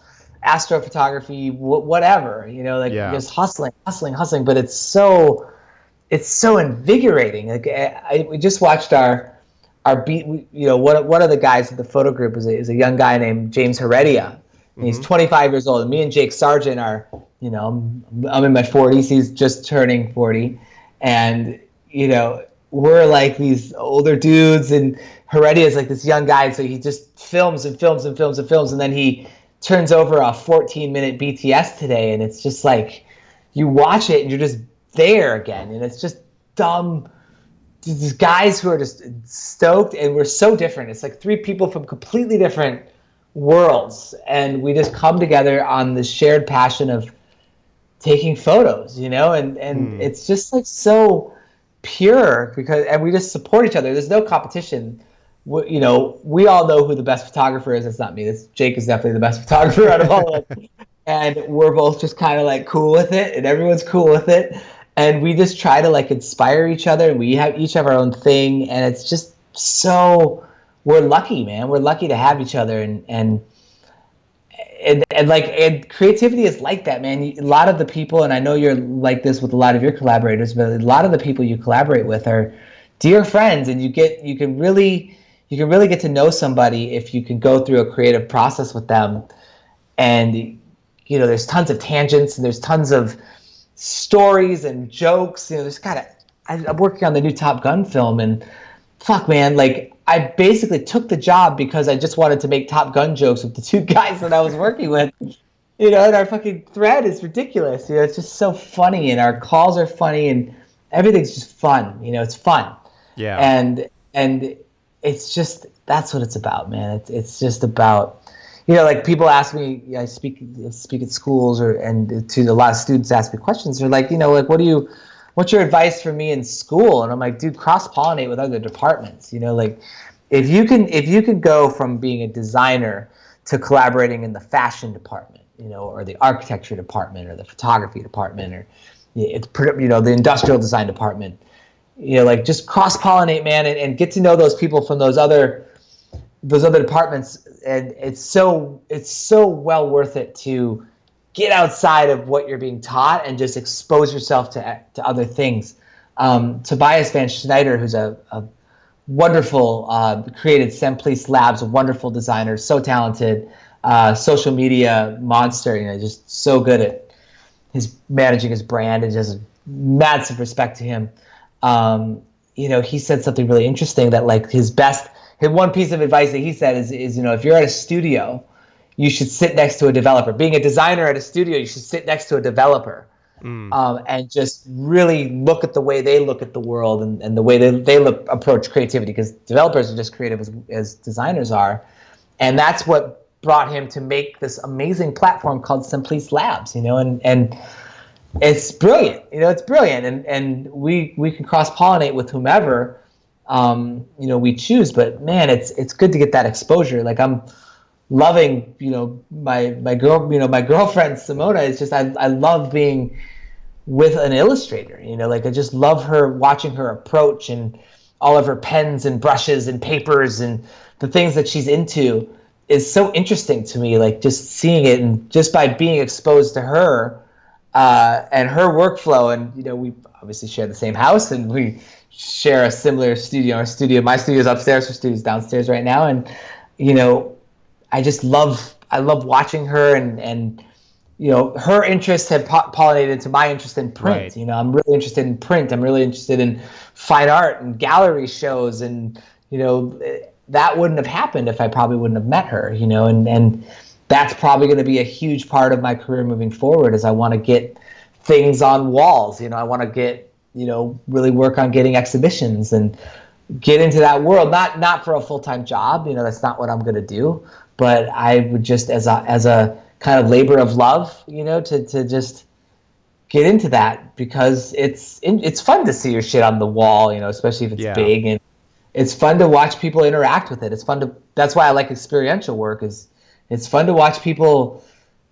astrophotography, whatever. Like Yeah. just hustling. But it's so invigorating. Like we just watched our beat. One of the guys in the photo group is a young guy named James Heredia, and he's 25 years old. And me and Jake Sargent are, I'm in my 40s. He's just turning 40, and we're like these older dudes, and Heredia is like this young guy. So he just films and films and films and films, and then he turns over a 14-minute BTS today, and it's just like you watch it and you're just there again, and it's just dumb. These guys who are just stoked, and we're so different. It's like three people from completely different worlds, and we just come together on this shared passion of taking photos, and it's just like so pure and we just support each other. There's no competition. We all know who the best photographer is. It's not me. Jake is definitely the best photographer out of all of them. And we're both just kind of like cool with it, and everyone's cool with it. And we just try to like inspire each other, and we each have our own thing, and it's just we're lucky, man. We're lucky to have each other, and creativity is like that, man. A lot of the people, and I know you're like this with a lot of your collaborators, but a lot of the people you collaborate with are dear friends, and you can really get to know somebody if you can go through a creative process with them. And there's tons of tangents, and there's tons of stories and jokes. I'm working on the new Top Gun film, and fuck, man, like I basically took the job because I just wanted to make Top Gun jokes with the two guys that I was working with. And our fucking thread is ridiculous. It's just so funny, and our calls are funny, and everything's just fun. It's fun. Yeah. And it's just, that's what it's about, man. It's just about, like people ask me, I speak at schools and to a lot of students ask me questions. They're like, like what's your advice for me in school? And I'm like, dude, cross-pollinate with other departments. Like if you can go from being a designer to collaborating in the fashion department, or the architecture department, or the photography department, or the industrial design department, like just cross-pollinate, man, and get to know those people from those other those other departments, and it's so well worth it to get outside of what you're being taught and just expose yourself to other things. Tobias Van Schneider, who's a wonderful, created Semplice Labs, a wonderful designer, so talented, social media monster, just so good at managing his brand, and just massive respect to him. He said something really interesting, that like his one piece of advice that he said is if you're at a studio, you should sit next to a developer. Being a designer at a studio, you should sit next to a developer, and just really look at the way they look at the world, and the way they approach creativity, because developers are just creative as designers are. And that's what brought him to make this amazing platform called Semplice Labs, and it's brilliant. It's brilliant, and we can cross-pollinate with whomever we choose. But man, it's good to get that exposure. Like, I'm loving my girlfriend Simona. It's just I love being with an illustrator. Like, I just love watching her approach, and all of her pens and brushes and papers and the things that she's into is so interesting to me. Like, just seeing it, and just by being exposed to her and her workflow, and we obviously share the same house, and we share a similar studio. My studio's upstairs, her studio's downstairs right now, and I love watching her, and her interests have pollinated into my interest in print. Right. I'm really interested in print. I'm really interested in fine art and gallery shows, and that wouldn't have happened if I probably wouldn't have met her. And that's probably going to be a huge part of my career moving forward, is I want to get things on walls. I want to get, really work on getting exhibitions and get into that world, not for a full-time job. That's not what I'm going to do, but I would just, as a kind of labor of love, to just get into that, because it's fun to see your shit on the wall, especially if it's big, and it's fun to watch people interact with it. That's why I like experiential work. It's fun to watch people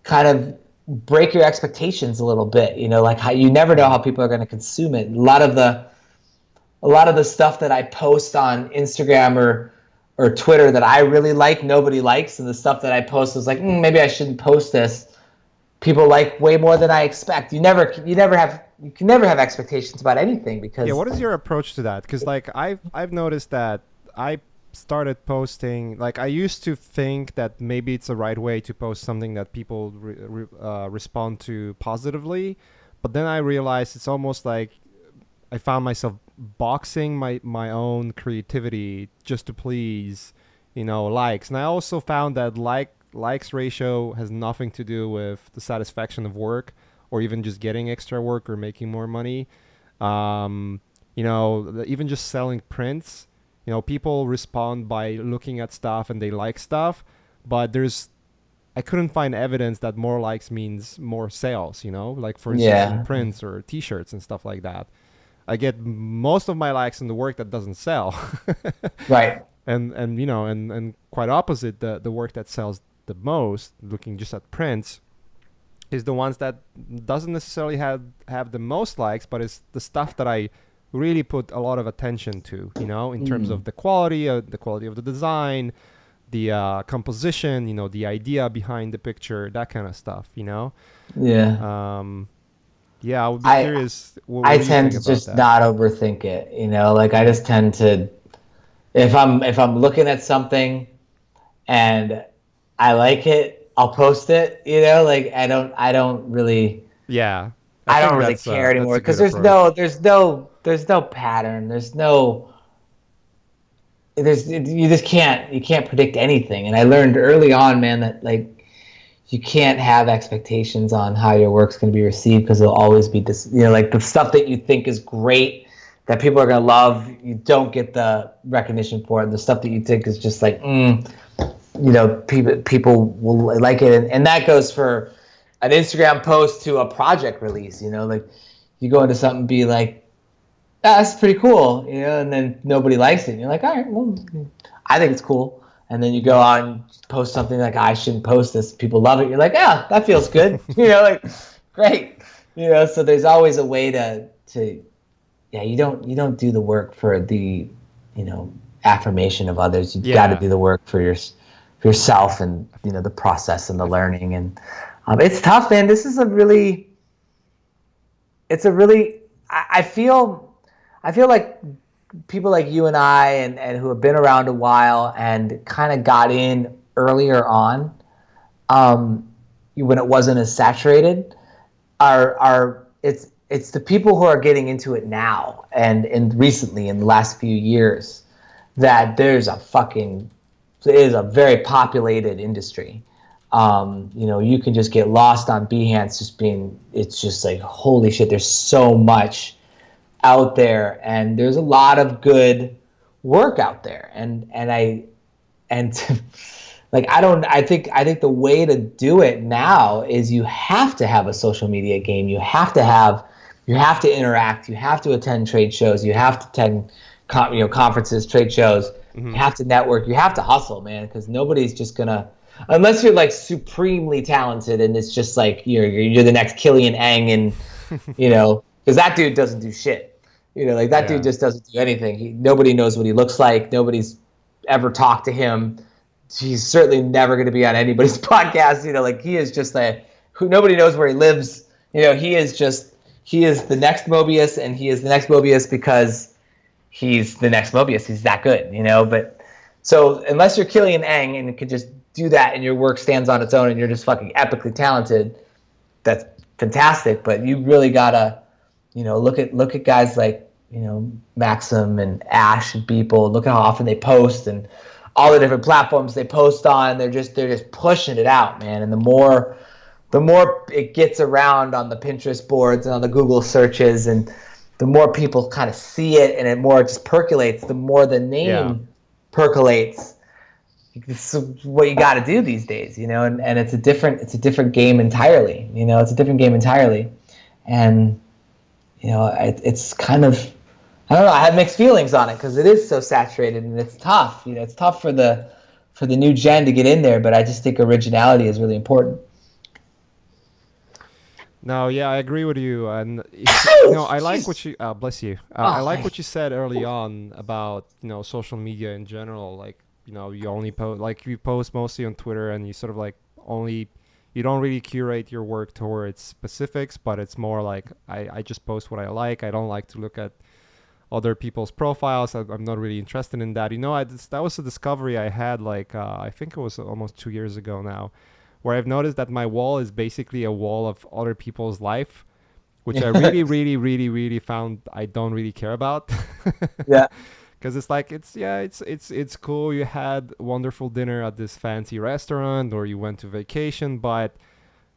kind of break your expectations a little bit, like how you never know how people are going to consume it. A lot of the stuff that I post on Instagram or Twitter that I really like, nobody likes, and the stuff that I post is like, maybe I shouldn't post this, people like way more than I expect. You can never have expectations about anything, because what is your approach to that? Because like I've noticed that I started posting, like I used to think that maybe it's the right way to post something that people respond to positively, but then I realized it's almost like I found myself boxing my own creativity just to please likes. And I also found that likes ratio has nothing to do with the satisfaction of work, or even just getting extra work or making more money. Even just selling prints, people respond by looking at stuff and they like stuff, but I couldn't find evidence that more likes means more sales, like for instance in prints or t-shirts and stuff like that. I get most of my likes in the work that doesn't sell. Right. And quite opposite, the work that sells the most, looking just at prints, is the ones that doesn't necessarily have the most likes, but it's the stuff that I really put a lot of attention to, in terms of the quality of the design, the composition, the idea behind the picture, that kind of stuff, Yeah. I would be curious. I tend to just not overthink it, like I just tend to, if I'm looking at something and I like it, I'll post it, like I don't really I don't really care anymore, because there's no pattern, you just can't predict anything. And I learned early on, man, that like you can't have expectations on how your work's going to be received, because it'll always be this, like the stuff that you think is great that people are going to love, you don't get the recognition for it. The stuff that you think is just like people will like it, and that goes for an Instagram post to a project release. Like you go into something and be like, that's pretty cool, and then nobody likes it, and you're like, all right, well, I think it's cool. And then you go on and post something like, I shouldn't post this, people love it, you're like, yeah, that feels good. Like great. So there's always a way to you don't do the work for the affirmation of others. You've Yeah. got to do the work for yourself, and the process and the learning. And it's tough, man. This is I feel like people like you and I, and who have been around a while and kind of got in earlier on, when it wasn't as saturated, it's the people who are getting into it now and recently in the last few years that it is a very populated industry. You can just get lost on Behance it's just like, holy shit, there's so much out there, and there's a lot of good work out there. I think the way to do it now is you have to have a social media game. You have to interact. You have to attend trade shows. You have to attend conferences, trade shows. You have to network. You have to hustle, man, because nobody's just gonna, unless you're like supremely talented and it's just like you're the next Killian Ang, and because that dude doesn't do shit. Dude just doesn't do anything. Nobody knows what he looks like. Nobody's ever talked to him. He's certainly never going to be on anybody's podcast. He is just nobody knows where he lives. He is the next Mobius, and he is the next Mobius because he's the next Mobius. He's that good, But so unless you're Killian Ang and can just do that, and your work stands on its own, and you're just fucking epically talented, that's fantastic. But you really gotta, look at guys like Maxim and Ash and people. Look how often they post and all the different platforms they post on. They're just pushing it out, man. And the more it gets around on the Pinterest boards and on the Google searches, and the more people kind of see it, and it more just percolates, the more the name percolates. This is what you got to do these days, and it's a different game entirely. It's a different game entirely. And it's kind of, I don't know, I have mixed feelings on it because it is so saturated and it's tough. It's tough for the new gen to get in there, but I just think originality is really important. No, yeah, I agree with you, and I like what you bless you. I like what you said early on about social media in general. Like you only post, like you post mostly on Twitter, and you sort of like you don't really curate your work towards specifics, but it's more like I just post what I like. I don't like to look at other people's profiles. I'm not really interested in that. That was a discovery I had I think it was almost 2 years ago now, where I've noticed that my wall is basically a wall of other people's life, which I really, really, really, really found I don't really care about. Yeah. Because it's like it's cool. You had a wonderful dinner at this fancy restaurant, or you went to vacation, but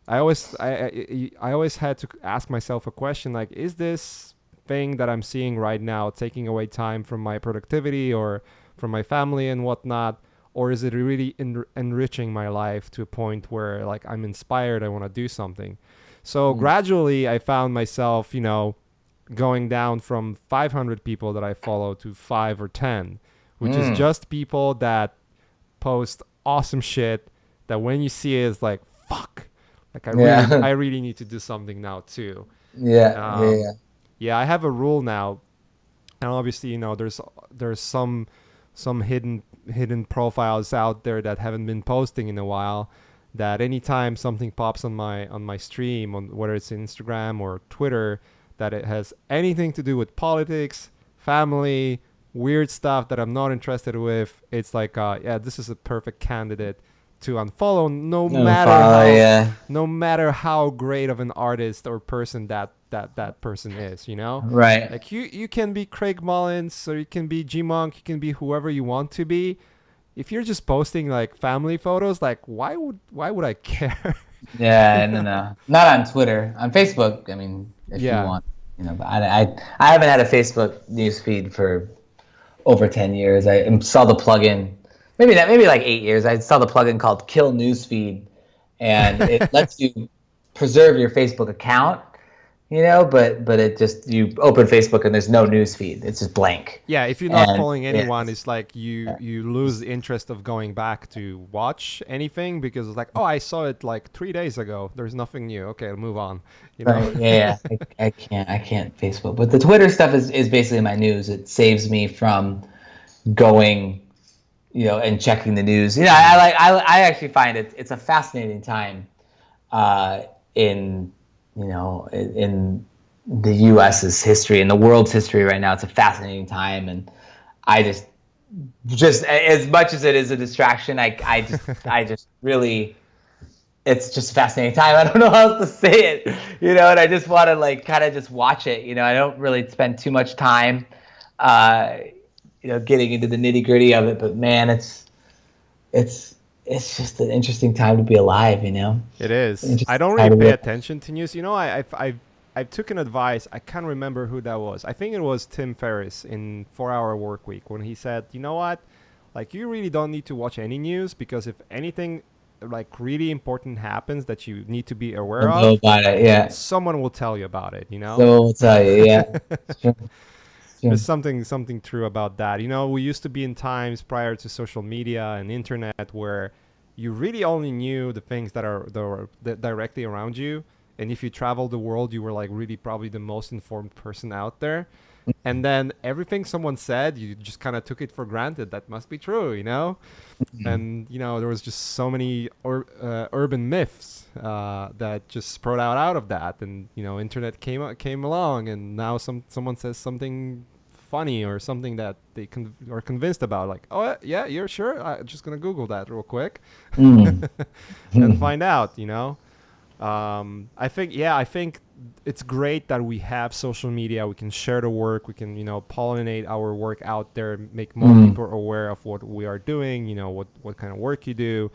I always had to ask myself a question like, is this thing that I'm seeing right now taking away time from my productivity or from my family and whatnot, or is it really enriching my life to a point where like I'm inspired, I want to do something? So gradually I found myself, going down from 500 people that I follow to 5 or 10, which is just people that post awesome shit that when you see it, it's like, fuck, like I really need to do something now too. Yeah. I have a rule now, and obviously there's some hidden profiles out there that haven't been posting in a while, that anytime something pops on my stream, on whether it's Instagram or Twitter, that it has anything to do with politics, family, weird stuff that I'm not interested with, it's like this is a perfect candidate to unfollow, no matter how great of an artist or person that person is, Right. Like you can be Craig Mullins, or you can be GMUNK, you can be whoever you want to be. If you're just posting like family photos, like why would I care? Yeah, no, not on Twitter. On Facebook, I mean, if you want, but I haven't had a Facebook newsfeed for over 10 years. I installed the plugin, maybe like 8 years. I installed a plugin called Kill Newsfeed, and it lets you preserve your Facebook account, but it just, you open Facebook and there's no newsfeed. It's just blank. Yeah, if you're not following anyone, it's like you lose the interest of going back to watch anything, because it's like, oh, I saw it like 3 days ago. There's nothing new. Okay, I'll move on. Right. Yeah. I can't Facebook. But the Twitter stuff is basically my news. It saves me from going, and checking the news. I actually find it's a fascinating time in in the U.S.'s history, in the world's history right now. It's a fascinating time, and I just as much as it is a distraction, I just really, it's just a fascinating time. I don't know how else to say it, and I just want to like kind of just watch it. I don't really spend too much time, getting into the nitty gritty of it. But man, it's just an interesting time to be alive. It is. I Interesting don't really time to pay be. attention to news. I took an advice. I can't remember who that was. I think it was Tim Ferriss in 4 Hour Work Week when he said, you know what, like you really don't need to watch any news because if anything like really important happens that you need to be aware I know of, about it. Yeah. someone will tell you about it. So I'll tell you. Yeah. Sure. Sure. There's something true about that. We used to be in times prior to social media and internet where you really only knew the things that directly around you. And if you traveled the world, you were like really probably the most informed person out there. And then everything someone said, you just kind of took it for granted. That must be true. And there was just so many urban myths that just sprout out of that. And internet came along, and now someone says something funny or something that they are convinced about, like, oh yeah, you're sure, I'm just gonna Google that real quick and find out. I think it's great that we have social media. We can share the work. We can pollinate our work out there, make more people aware of what we are doing. What kind of work you do.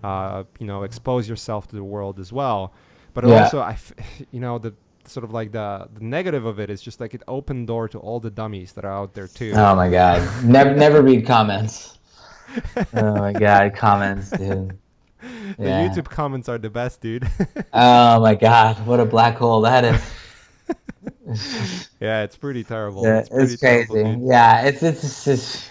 Expose yourself to the world as well. But also, the sort of like the negative of it is just like it opened door to all the dummies that are out there too. Oh my God. Never read comments. Oh my God, comments, dude. The YouTube comments are the best, dude. Oh my God, what a black hole that is. Yeah, it's pretty terrible. Yeah, it's pretty crazy. terrible, Yeah, it's just.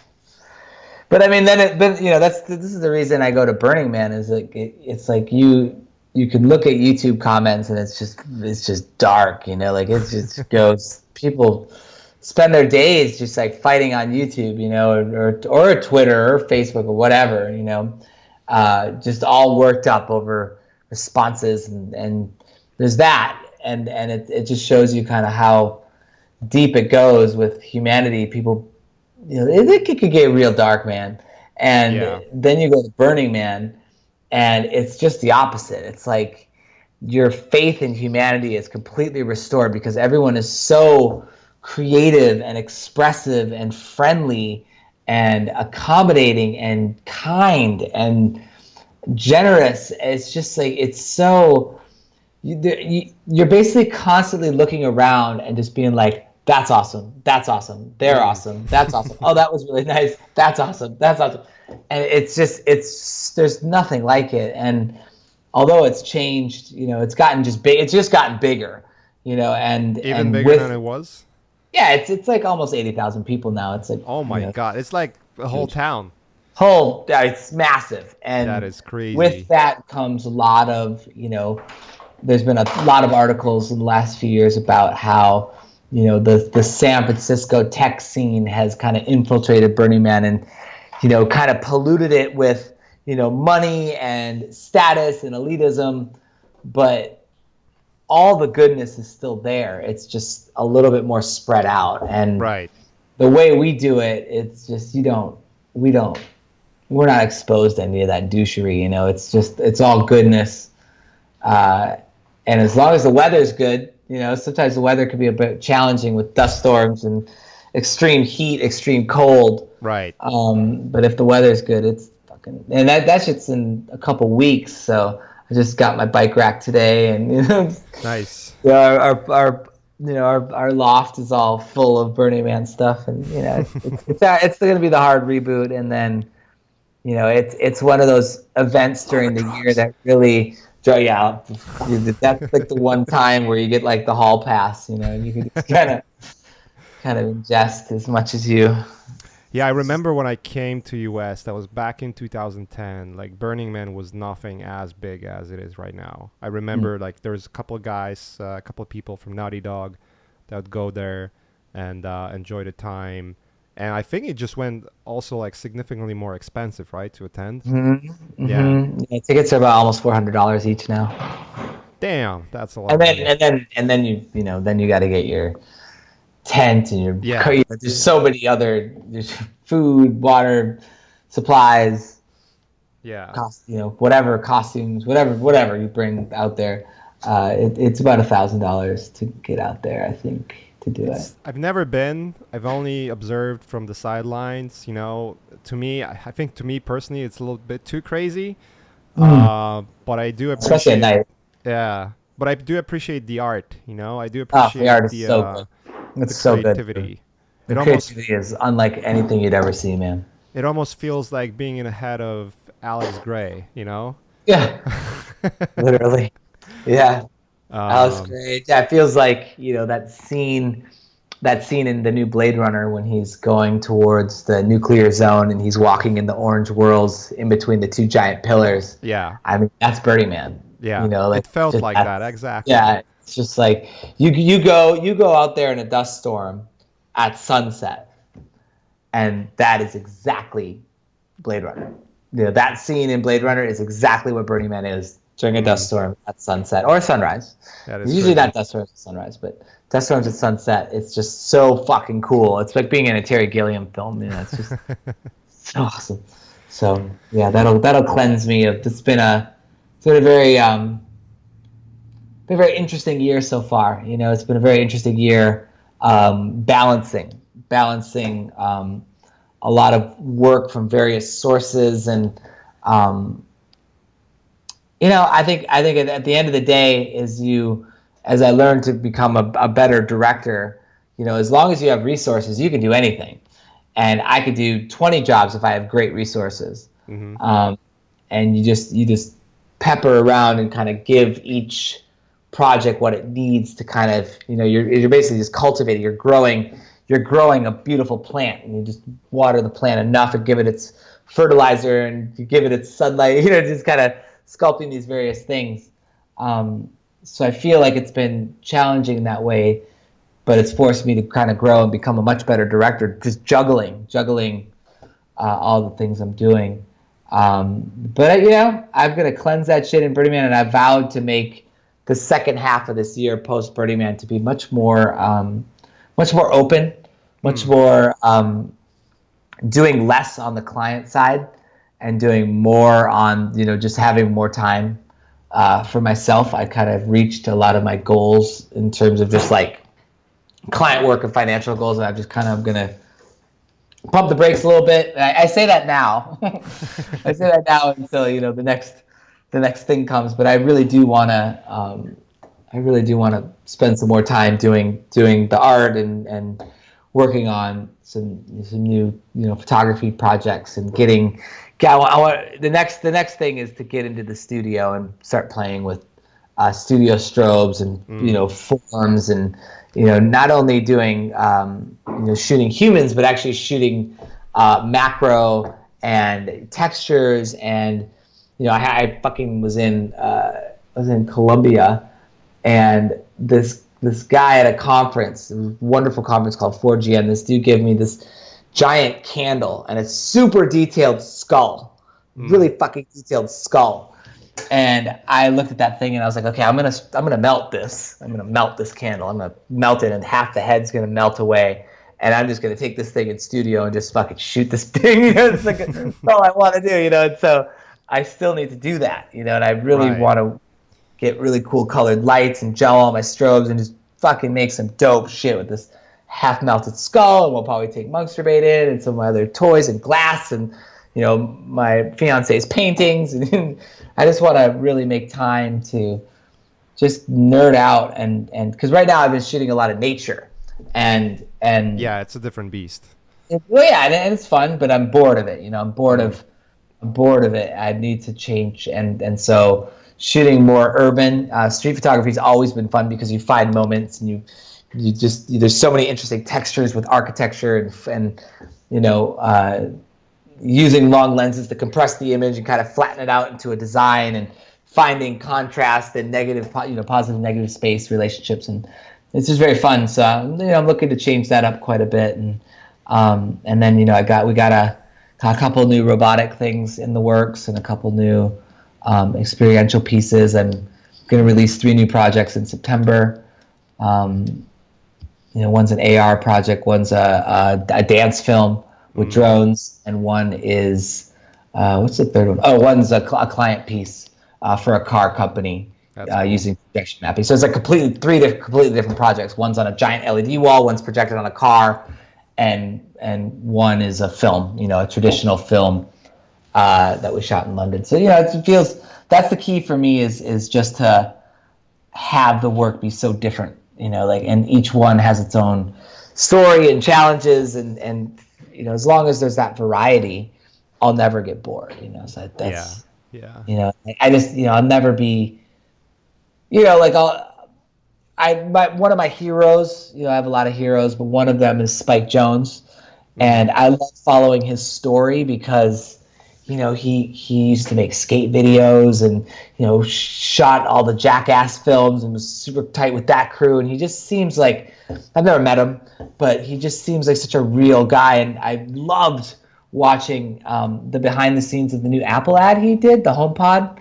But I mean, this is the reason I go to Burning Man, is like it's like you can look at YouTube comments and it's just dark, like it just goes. People spend their days just like fighting on YouTube, or Twitter or Facebook or whatever, just all worked up over responses, and there's that, and it just shows you kind of how deep it goes with humanity. People, it could get real dark, man. And then you go to Burning Man, and it's just the opposite. It's like your faith in humanity is completely restored because everyone is so creative and expressive and friendly and accommodating and kind and generous. It's just like, it's so, you're basically constantly looking around and just being like, that's awesome, that's awesome, they're awesome, that's awesome, oh, that was really nice, that's awesome, that's awesome. And there's nothing like it. And although it's changed, it's gotten just big, it's just gotten bigger, and even bigger than it was. Yeah, it's like almost 80,000 people now. It's like, oh my God, it's like a whole town. It's massive. And that is crazy. With that comes a lot of, there's been a lot of articles in the last few years about how, the San Francisco tech scene has kind of infiltrated Burning Man and, kind of polluted it with, money and status and elitism, but all the goodness is still there. It's just a little bit more spread out. And the way we do it, it's just, we're not exposed to any of that douchery, it's all goodness. And as long as the weather's good, sometimes the weather can be a bit challenging with dust storms and extreme heat, extreme cold. Right. But if the weather's good, it's fucking, and that shit's in a couple weeks. So I just got my bike rack today, and nice. Our loft is all full of Burning Man stuff, and it's going to be the hard reboot, and then it's one of those events during the year that really. That's like the one time where you get like the hall pass, and you can kind of ingest as much as you. Yeah, I remember when I came to US, that was back in 2010, like Burning Man was nothing as big as it is right now. I remember like there was a couple of guys, a couple of people from Naughty Dog that would go there and enjoy the time. and I think it just went also like significantly more expensive, right, to attend. Yeah. Yeah, tickets are about almost $400 each now. Damn, that's a lot And of then money. and then you got to get your tent and Yeah. there's so many other, there's food, water, supplies, Yeah. whatever costumes, whatever you bring out there. It's about $1,000 to get out there, I think, to do it. I've never been. I've only observed from the sidelines. To me, I think to me personally, it's a little bit too crazy. But I do Especially at appreciate. night. Yeah, but I do appreciate the art. I do Oh, the appreciate art is so good. It's so good. creativity. The It almost creativity is unlike anything you'd ever see, man. it almost feels like being in the head of Alex Gray. Yeah, literally. Yeah, Alice Um, Gray. Yeah, it feels like that scene in the new Blade Runner when he's going towards the nuclear zone and he's walking in the orange whirls in between the two giant pillars. yeah, I mean, that's Birdie Man. yeah. Like It felt just like that exactly. yeah, it's just like you go out there in a dust storm at sunset, and that is exactly Blade Runner. That scene in Blade Runner is exactly what Burning Man is during a dust storm at sunset or sunrise. That is Usually crazy. not dust storms at sunrise, but dust storms at sunset. It's just so fucking cool. It's like being in a Terry Gilliam film. It's just so awesome. So yeah, that'll cleanse me. It's been a very very interesting year so far. It's been a very interesting year, balancing a lot of work from various sources, and I think at the end of the day, as I learned to become a better director, as long as you have resources, you can do anything, and I could do 20 jobs if I have great resources. And you just pepper around and kind of give each project what it needs to kind of, you're basically just cultivating, you're growing a beautiful plant, and you just water the plant enough and give it its fertilizer and you give it its sunlight, just kind of sculpting these various things. So I feel like it's been challenging that way, but it's forced me to kind of grow and become a much better director, just juggling all the things I'm doing. But I'm going to cleanse that shit in Birdie Man, and I vowed to make the second half of this year post Birdie Man to be much more open, much more doing less on the client side and doing more on, just having more time for myself. I kind of reached a lot of my goals in terms of just like client work and financial goals, and I'm just kind of going to pump the brakes a little bit. I say that now. I say that now until the next thing comes. But I really do want to spend some more time doing the art and working on some new photography projects and the next thing is to get into the studio and start playing with studio strobes and forms and not only doing shooting humans, but actually shooting macro and textures. And I fucking was in Colombia, and this guy at a conference, a wonderful conference called 4GM, this dude gave me this giant candle and a super detailed skull, really fucking detailed skull. And I looked at that thing and I was like, okay, I'm gonna melt this. I'm gonna melt this candle. I'm gonna melt it, and half the head's gonna melt away. And I'm just gonna take this thing in studio and just fucking shoot this thing. It's like that's all I want to do, And so I still need to do that, And I really want to get really cool colored lights and gel all my strobes and just fucking make some dope shit with this half melted skull. And we'll probably take Monksturbate in and some of my other toys and glass and my fiance's paintings. And I just want to really make time to just nerd out and because right now I've been shooting a lot of nature and yeah, it's a different beast. and it's fun, but I'm bored of it. I'm bored of it. I need to change, and so shooting more urban street photography has always been fun because you find moments and you just there's so many interesting textures with architecture and using long lenses to compress the image and kind of flatten it out into a design and finding contrast and positive negative space relationships, and it's just very fun. So I'm looking to change that up quite a bit and And then we got a couple new robotic things in the works and a couple new experiential pieces. I'm going to release 3 new projects in September. One's an AR project, one's a dance film with drones, and one is what's the third one? Oh, one's a client piece for a car company cool. Using projection mapping. So it's like three completely different projects. One's on a giant LED wall, one's projected on a car, and one is a film, a traditional film that we shot in London. So it feels that's the key for me is just to have the work be so different. And each one has its own story and challenges, and as long as there's that variety, I'll never get bored. So that's yeah. I just I'll never be, like one of my heroes. I have a lot of heroes, but one of them is Spike Jonze, and I love following his story because he used to make skate videos and shot all the Jackass films and was super tight with that crew, and he just seems like, I've never met him, but he just seems like such a real guy. And I loved watching the behind the scenes of the new Apple ad he did, the HomePod.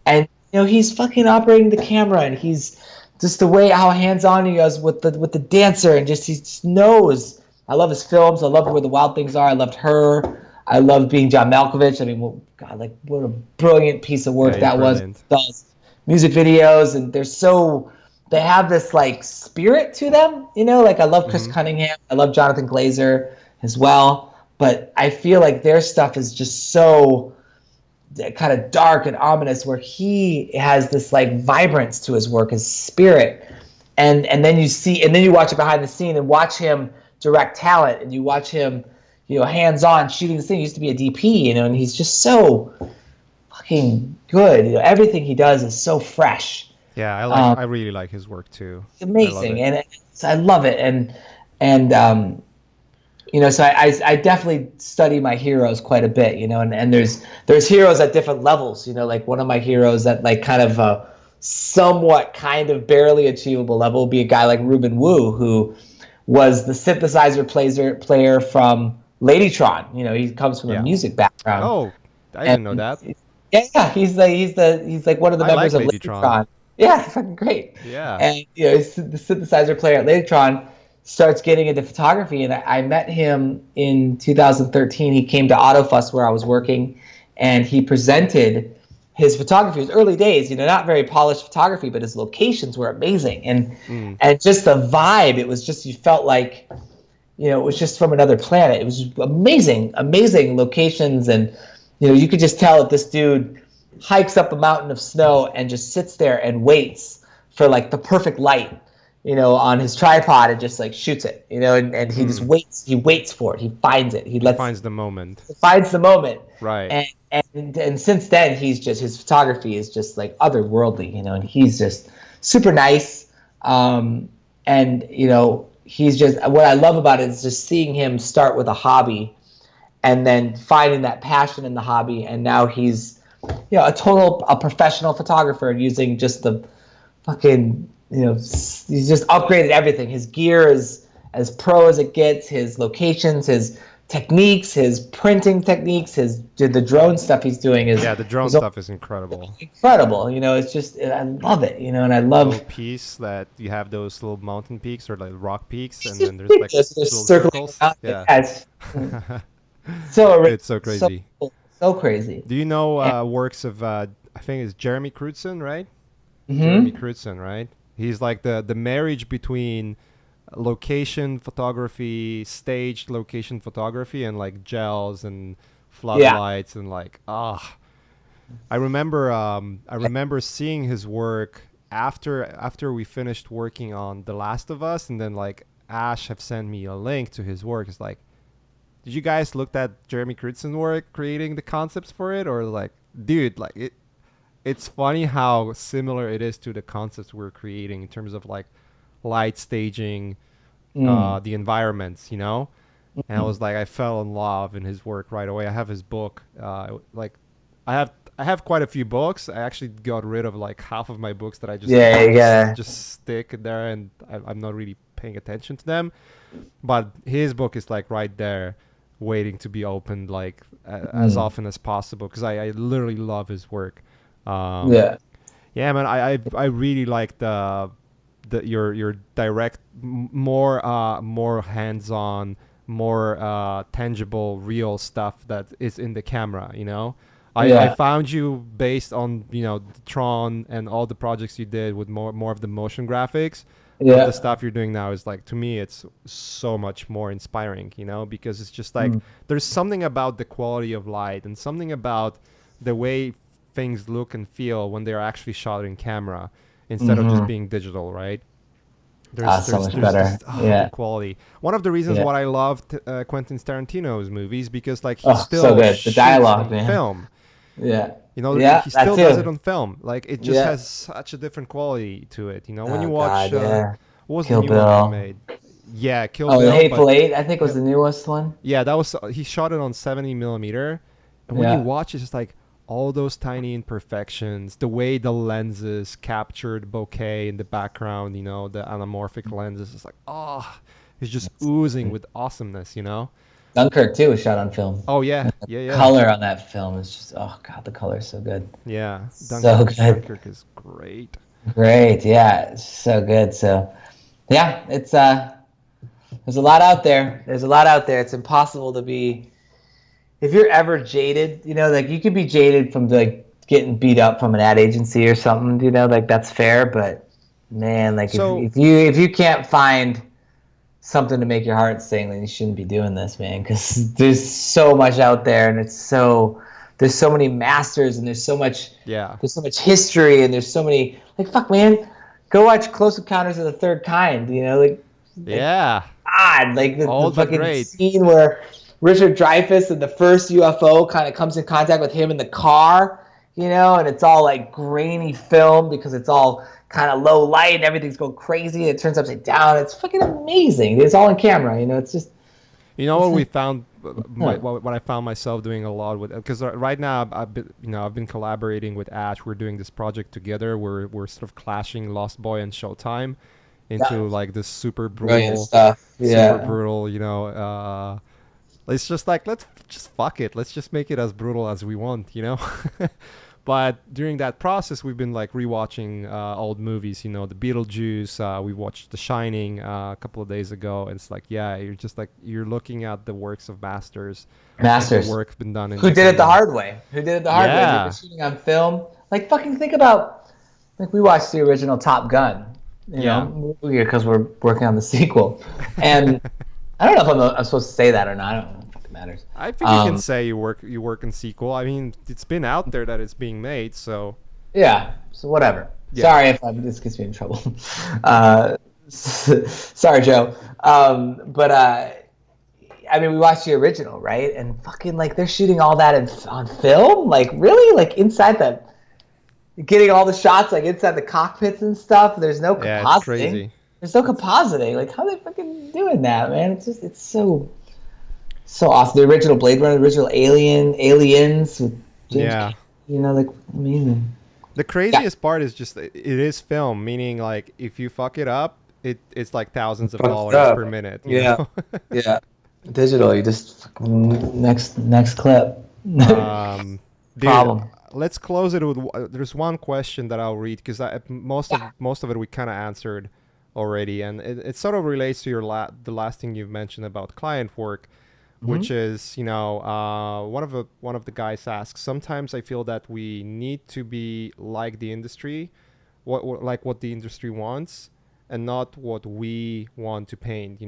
And he's fucking operating the camera, and he's just the way how hands-on he is with the dancer, and he just knows. I love his films. I love Where the Wild Things Are. I loved Her. I love being John Malkovich. I mean, what a brilliant piece of work that brilliant. Was. Does music videos, and they have this like spirit to them. Like I love Chris Cunningham. I love Jonathan Glazer as well. But I feel like their stuff is just so kind of dark and ominous, where he has this like vibrance to his work, his spirit, and then you watch it behind the scene and watch him direct talent, and you watch him. Hands-on shooting this thing. He used to be a DP, and he's just so fucking good. Everything he does is so fresh. Yeah, I really like his work too. It's amazing, I love it, and so I definitely study my heroes quite a bit, and there's heroes at different levels. Like one of my heroes at like kind of a somewhat kind of barely achievable level would be a guy like Ruben Wu, who was the synthesizer player from Ladytron. He comes from a music background. Oh, I didn't know that. Yeah, he's like one of the members of Ladytron. Yeah, fucking great. Yeah. And he's the synthesizer player at Ladytron, starts getting into photography, and I met him in 2013. He came to Autofuss where I was working, and he presented his photography. It was early days, not very polished photography, but his locations were amazing, and just the vibe. It was just, you felt like it was just from another planet. It was amazing locations, and you could just tell that this dude hikes up a mountain of snow and just sits there and waits for like the perfect light, on his tripod, and just like shoots it, and he just waits. He waits for it. He finds it. He finds the moment. He finds the moment. Right. And since then, his photography is just like otherworldly, and he's just super nice. And he's just, what I love about it is just seeing him start with a hobby and then finding that passion in the hobby, and now he's a professional photographer, using just the fucking he's just upgraded everything. His gear is as pro as it gets. His locations, his techniques, his printing techniques, the drone stuff he's doing is the drone stuff is incredible. It's just, I love it. And I love little piece that you have those little mountain peaks or like rock peaks, and then there's like little circles. Yeah. It's so it's so crazy. So crazy. Do you know works of I think it's Jeremy Crutzen, right? Mm-hmm. Jeremy Crutzen, right? He's like the marriage between location photography, staged location photography, and like gels and floodlights and like I remember seeing his work after we finished working on The Last of Us, and then like Ash have sent me a link to his work. It's like, did you guys look at Jeremy Crutzen work creating the concepts for it? Or like, dude, like it's funny how similar it is to the concepts we're creating in terms of like light staging, the environments, And I was like, I fell in love in his work right away. I have his book. Like I have quite a few books. I actually got rid of like half of my books that I just just stick there, and I'm not really paying attention to them. But his book is like right there, waiting to be opened like as often as possible, because I literally love his work. Yeah, man, I really like your direct, more hands-on, more tangible, real stuff that is in the camera. I found you based on the Tron and all the projects you did with more of the motion graphics. But the stuff you're doing now is like, to me, it's so much more inspiring, because it's just like there's something about the quality of light and something about the way things look and feel when they're actually shot in camera instead of just being digital, right? There's so much better. The quality. One of the reasons why I loved Quentin Tarantino's movies, because like he still so good. The dialogue, man. Film. Yeah. He still does it on film. Like it just has such a different quality to it. When you watch what was Kill the new Bill. one he made? Yeah, Kill Bill. The Hateful Eight, I think was the newest one. Yeah, that was he shot it on 70mm, and when you watch it, it's just like all those tiny imperfections, the way the lenses captured bokeh in the background, the anamorphic lenses, it's like it's just oozing with awesomeness, Dunkirk too was shot on film. Oh yeah. Color on that film is just the color is so good. Yeah, Dunkirk is great. Great, yeah, it's so good. So, yeah, it's there's a lot out there. It's impossible to be. If you're ever jaded, like you could be jaded from like getting beat up from an ad agency or something, like that's fair. But man, like if you can't find something to make your heart sing, then you shouldn't be doing this, man. Because there's so much out there, and there's so many masters, and there's so much history, and there's so many fuck, man. Go watch Close Encounters of the Third Kind. God, the fucking scene where Richard Dreyfuss and the first UFO kind of comes in contact with him in the car, and it's all like grainy film because it's all kind of low light and everything's going crazy. It turns upside down. It's fucking amazing. It's all in camera, It's just. What we found, what I found myself doing a lot with, because right now I've been collaborating with Ash. We're doing this project together. We're sort of clashing Lost Boy and Showtime into like this super brutal stuff. Super brutal, it's just like, let's just fuck it. Let's just make it as brutal as we want, But during that process, we've been like rewatching old movies, the Beetlejuice. We watched The Shining a couple of days ago. And it's like, you're just like, you're looking at the works of masters. The work's been done. Who did it the hard way? They were shooting on film. Like, fucking think about, like, we watched the original Top Gun, because we're working on the sequel. And I don't know if I'm supposed to say that or not. I don't know. Matters. I think you can say you work in sequel. I mean, it's been out there that it's being made, so so whatever. Sorry if this gets me in trouble. Sorry, Joe. But I mean, we watched the original, right? And fucking like they're shooting all that on film, like really, like inside getting all the shots like inside the cockpits and stuff. There's no compositing. Yeah, it's crazy. There's no compositing. Like how are they fucking doing that, man? It's so awesome. The original Blade Runner, the original Aliens with James, like amazing. The craziest part is just it is film, meaning like if you fuck it up, it's like thousands of dollars per minute. You know? Digital, you just next clip. Problem. Let's close it with. There's one question that I'll read because most of it we kind of answered already, and it sort of relates to the last thing you've mentioned about client work. Which is, one of the guys asks, sometimes I feel that we need to be like the industry, what the industry wants, and not what we want to paint,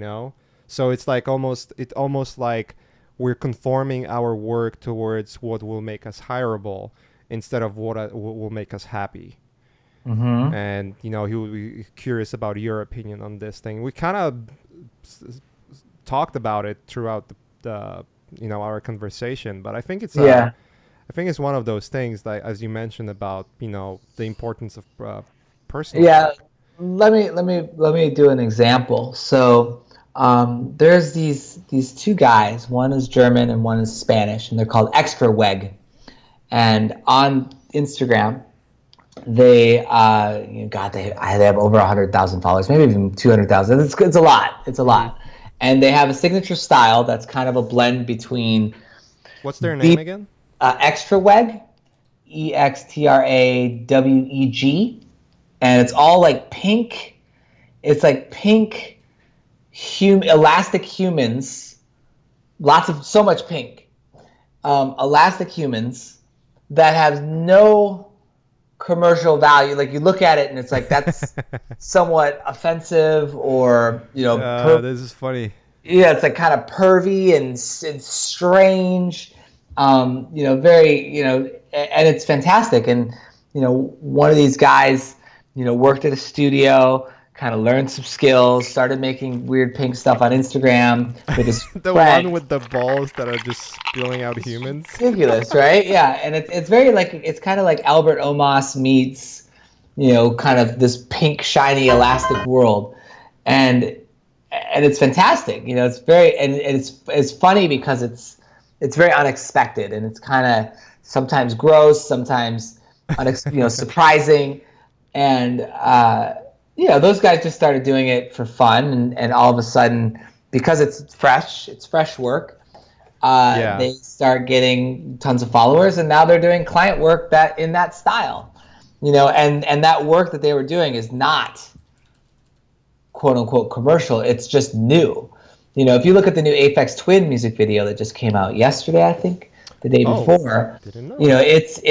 So it's like almost like we're conforming our work towards what will make us hireable instead of what will make us happy. And, he would be curious about your opinion on this thing. We kind of talked about it throughout our conversation, but I think it's one of those things that, as you mentioned about the importance of personal let me do an example. So there's these two guys, one is German and one is Spanish, and they're called Extra Weg, and on Instagram they God, they have over 100,000 followers, maybe even 200,000. It's a lot. It's a lot. And they have a signature style that's kind of a blend between What's their name deep again? Extraweg, EXTRAWEG, and it's all like pink. It's like pink, elastic humans, so much pink, elastic humans that have no commercial value. Like you look at it and it's like that's somewhat offensive, or This is funny. yeah, it's like kind of pervy and strange, very, and it's fantastic. And one of these guys worked at a studio, kind of learned some skills, started making weird pink stuff on Instagram with his The friend. one with the balls that are just spilling out humans. Ridiculous, right? Yeah, and it's very like, it's kind of like Albert Omas meets kind of this pink shiny elastic world, and it's fantastic. It's very, and it's funny because it's very unexpected, and it's kind of sometimes gross, sometimes surprising, and those guys just started doing it for fun, and all of a sudden, because it's fresh work, they start getting tons of followers, and now they're doing client work that in that style, and that work that they were doing is not quote unquote commercial. It's just new. If you look at the new Aphex Twin music video that just came out yesterday, I think the day before, didn't know. It's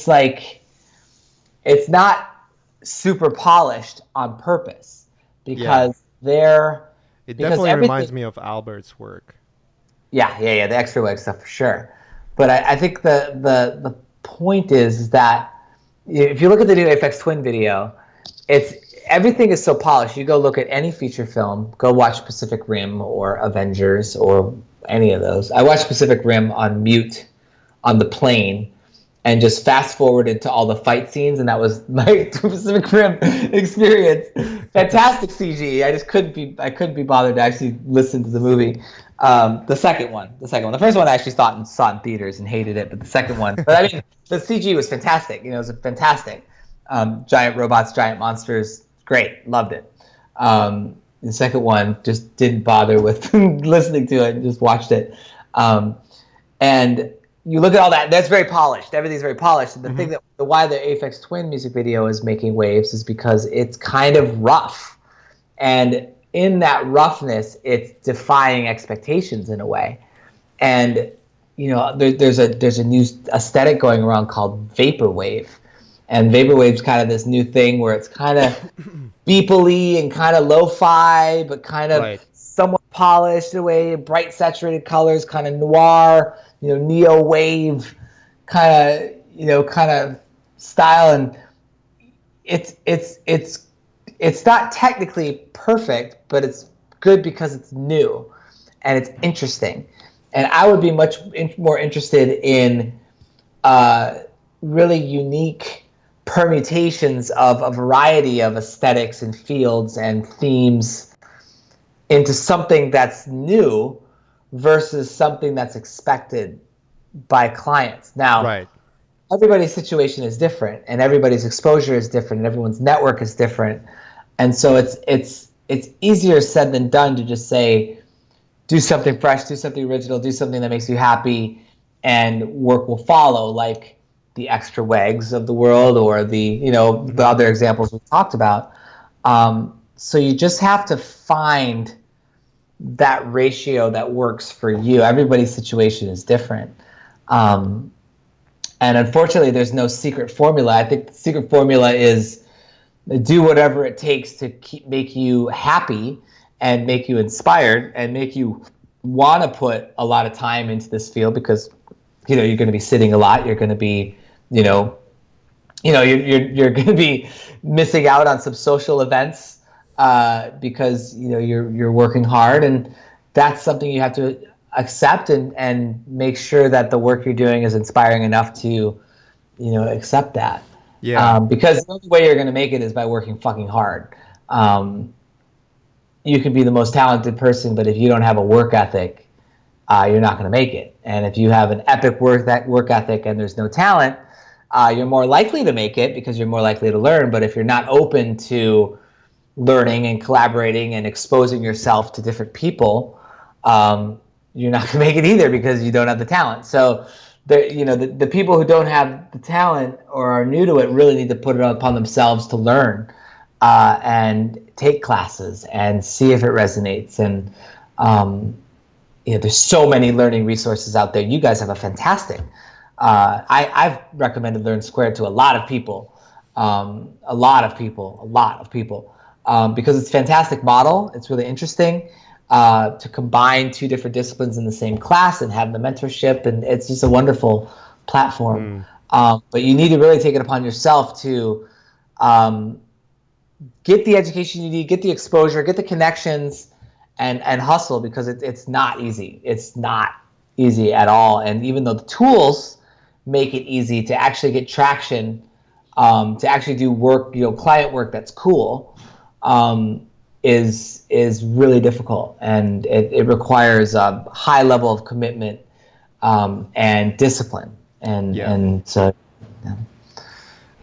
like, it's not super polished on purpose, because it definitely reminds me of Albert's work. Yeah, the extra leg stuff for sure. But I think the point is that if you look at the new Aphex Twin video, everything is so polished. You go look at any feature film, go watch Pacific Rim or Avengers or any of those. I watched Pacific Rim on mute on the plane and just fast forwarded to all the fight scenes, and that was my Pacific Rim experience. Fantastic CG. I couldn't be bothered to actually listen to the movie. The second one. The first one I actually saw in theaters and hated it, but the second one. But I mean, the CG was fantastic. It was fantastic. Giant robots, giant monsters, great, loved it. The second one just didn't bother with listening to it and just watched it. And you look at all that, that's very polished. Everything's very polished. And the thing why the Aphex Twin music video is making waves is because it's kind of rough. And in that roughness, it's defying expectations in a way. And there's a new aesthetic going around called vaporwave. And vaporwave's kind of this new thing where it's kind of beepily and kind of lo-fi, but kind of somewhat polished in a way, bright saturated colors, kind of noir, neo wave kind of style. And it's not technically perfect, but it's good because it's new and it's interesting. And I would be much more interested in really unique permutations of a variety of aesthetics and fields and themes into something that's new versus something that's expected by clients. Now, everybody's situation is different, and everybody's exposure is different, and everyone's network is different. And so it's easier said than done to just say, do something fresh, do something original, do something that makes you happy, and work will follow, like the extra wags of the world, or the the other examples we talked about. So you just have to find that ratio that works for you. Everybody's situation is different. And unfortunately, there's no secret formula. I think the secret formula is do whatever it takes to make you happy and make you inspired and make you want to put a lot of time into this field, because you're going to be sitting a lot. You're going to be you're going to be missing out on some social events because you're working hard, and that's something you have to accept and make sure that the work you're doing is inspiring enough to accept that. Because the only way you're going to make it is by working fucking hard. You could be the most talented person, but if you don't have a work ethic, you're not going to make it. And if you have an epic work ethic and there's no talent, you're more likely to make it because you're more likely to learn. But if you're not open to learning and collaborating and exposing yourself to different people, you're not going to make it either because you don't have the talent. So the people who don't have the talent or are new to it really need to put it upon themselves to learn and take classes and see if it resonates. And there's so many learning resources out there. You guys have a fantastic. I've recommended Learn Squared to a lot of people, because it's a fantastic model. It's really interesting to combine two different disciplines in the same class and have the mentorship, and it's just a wonderful platform. But you need to really take it upon yourself to get the education you need, get the exposure, get the connections, and hustle, because it's not easy. It's not easy at all. And even though the tools make it easy to actually get traction, to actually do work, client work that's cool, is really difficult, and it requires a high level of commitment and discipline. And so,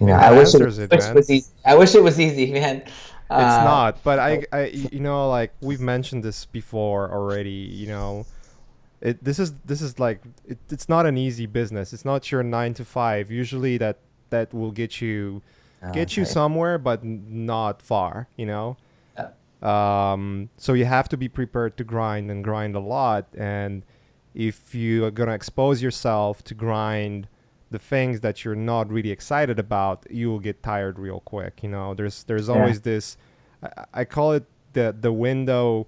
I wish it was easy, man. It's not, but I like we've mentioned this before already. This is like it's not an easy business. It's not your 9 to 5. Usually that will get you somewhere, but not far. So you have to be prepared to grind a lot. And if you are gonna expose yourself to grind the things that you're not really excited about, you will get tired real quick. There's always this. I call it the window.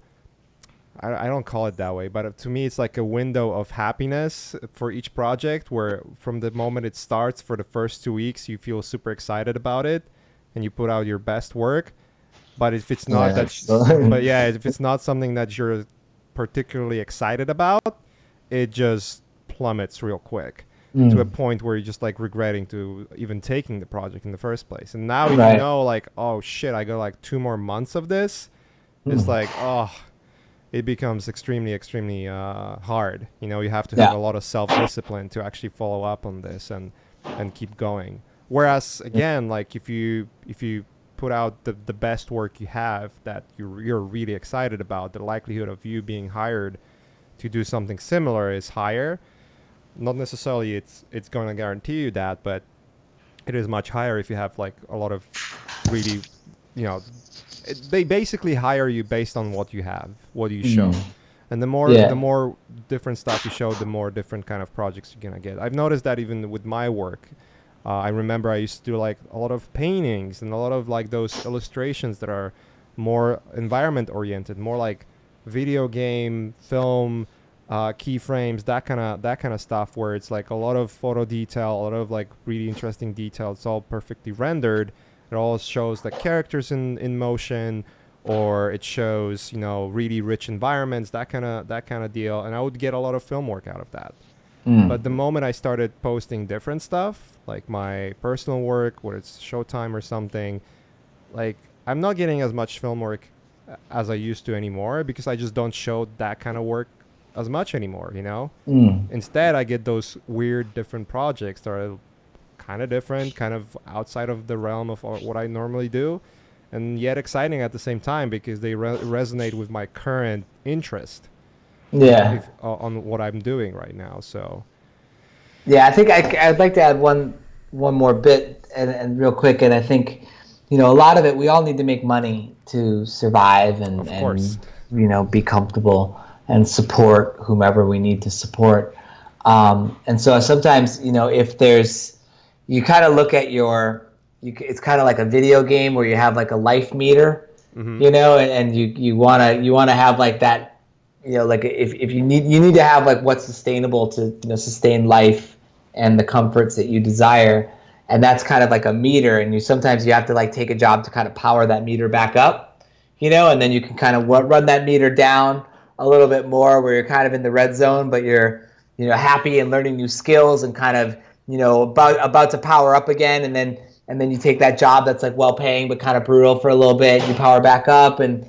I don't call it that way, but to me, it's like a window of happiness for each project, where from the moment it starts, for the first 2 weeks, you feel super excited about it, and you put out your best work. But if it's not if it's not something that you're particularly excited about, it just plummets real quick to a point where you're just like regretting to even taking the project in the first place. And now you know, like, oh shit, I got like 2 more months of this. It's like, it becomes extremely hard. You have to have a lot of self-discipline to actually follow up on this and keep going. Whereas again, like if you put out the best work you have that you're really excited about, the likelihood of you being hired to do something similar is higher. Not necessarily it's going to guarantee you that, but it is much higher if you have like a lot of really, they basically hire you based on what you have, what you show. And the more different stuff you show, the more different kind of projects you're going to get. I've noticed that even with my work. I remember I used to do like a lot of paintings and a lot of like those illustrations that are more environment oriented, more like video game, film, keyframes, that kind of stuff, where it's like a lot of photo detail, a lot of like really interesting detail. It's all perfectly rendered. It all shows the characters in motion, or it shows really rich environments, that kind of deal. And I would get a lot of film work out of that. But the moment I started posting different stuff, like my personal work, whether it's Showtime or something, like I'm not getting as much film work as I used to anymore, because I just don't show that kind of work as much anymore, Instead, I get those weird different projects that are kind of different, kind of outside of the realm of what I normally do, and yet exciting at the same time, because they resonate with my current interest. On what I'm doing right now. So I think I'd like to add one more bit and real quick. And I think a lot of it, we all need to make money to survive and be comfortable and support whomever we need to support. And so sometimes if there's, you kind of look at it's kind of like a video game where you have like a life meter, and you want to have like that. Like if you need to have like what's sustainable to sustain life and the comforts that you desire, and that's kind of like a meter. And sometimes you have to like take a job to kind of power that meter back up, and then you can kind of run that meter down a little bit more, where you're kind of in the red zone, but you're happy and learning new skills and kind of about to power up again, and then you take that job that's like well paying but kind of brutal for a little bit. You power back up, and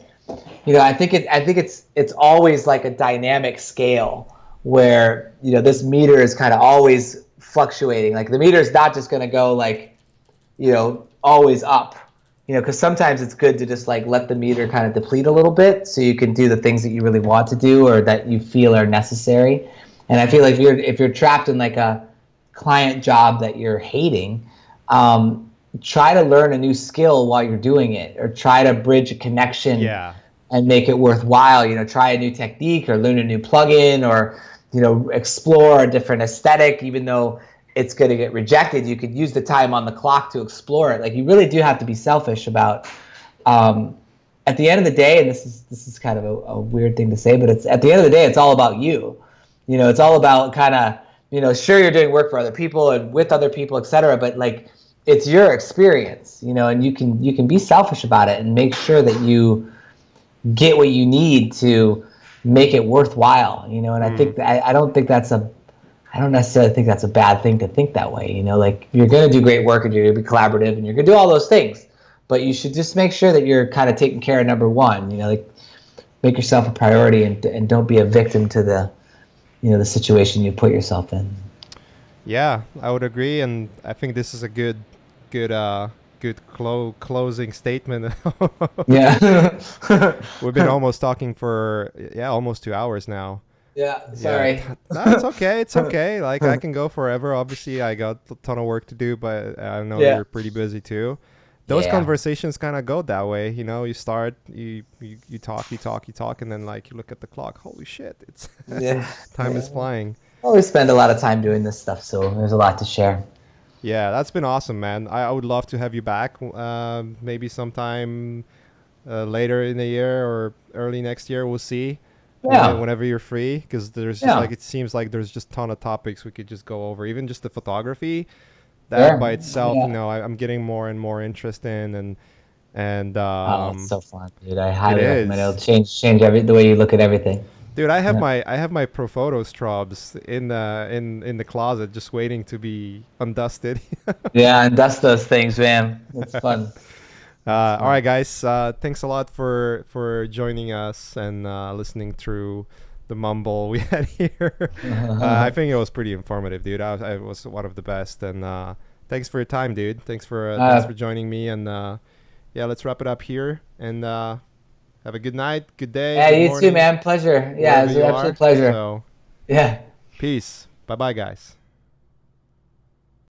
I think it's always like a dynamic scale where this meter is kind of always fluctuating. Like the meter is not just going to go like, always up, because sometimes it's good to just like let the meter kind of deplete a little bit so you can do the things that you really want to do or that you feel are necessary. And I feel like if you're trapped in like a client job that you're hating, try to learn a new skill while you're doing it, or try to bridge a connection and make it worthwhile. Try a new technique or learn a new plugin, or explore a different aesthetic. Even though it's going to get rejected, you could use the time on the clock to explore it. Like, you really do have to be selfish about, at the end of the day, and this is kind of a weird thing to say, but it's at the end of the day, it's all about you. It's all about kind of, sure, you're doing work for other people and with other people, etc., but like, it's your experience, and you can be selfish about it and make sure that you get what you need to make it worthwhile, and I think I don't necessarily think that's a bad thing to think that way. Like, you're going to do great work and you're going to be collaborative and you're going to do all those things, but you should just make sure that you're kind of taking care of number one. Like, make yourself a priority and don't be a victim to the situation you put yourself in. Yeah, I would agree, and I think this is a good closing statement. Yeah. We've been almost talking for almost 2 hours now. Yeah, sorry. Yeah. No, it's okay. It's okay. Like, I can go forever. Obviously, I got a ton of work to do, but I know you're pretty busy too. Those conversations kind of go that way. You start, you talk, and then like you look at the clock. Holy shit! It's time is flying. Well, we spend a lot of time doing this stuff, so there's a lot to share. Yeah, that's been awesome, man. I would love to have you back. Maybe sometime later in the year or early next year. We'll see. Yeah. Whenever you're free, because there's just like, it seems like there's just a ton of topics we could just go over. Even just the photography, that by itself, I'm getting more and more interest in, and it's so fun, dude. I highly recommend it. It'll change the way you look at everything. Dude, I have my Profoto strobes in the closet, just waiting to be undusted. Yeah, undust those things, man. It's fun. All right, guys. Thanks a lot for joining us and listening through the mumble we had here. I think it was pretty informative, dude. I was one of the best. And thanks for your time, dude. Thanks for joining me. And let's wrap it up here. And have a good night, good day. Yeah, good you morning, too, man. Pleasure. Yeah, it was an absolute pleasure. So, yeah. Peace. Bye-bye, guys.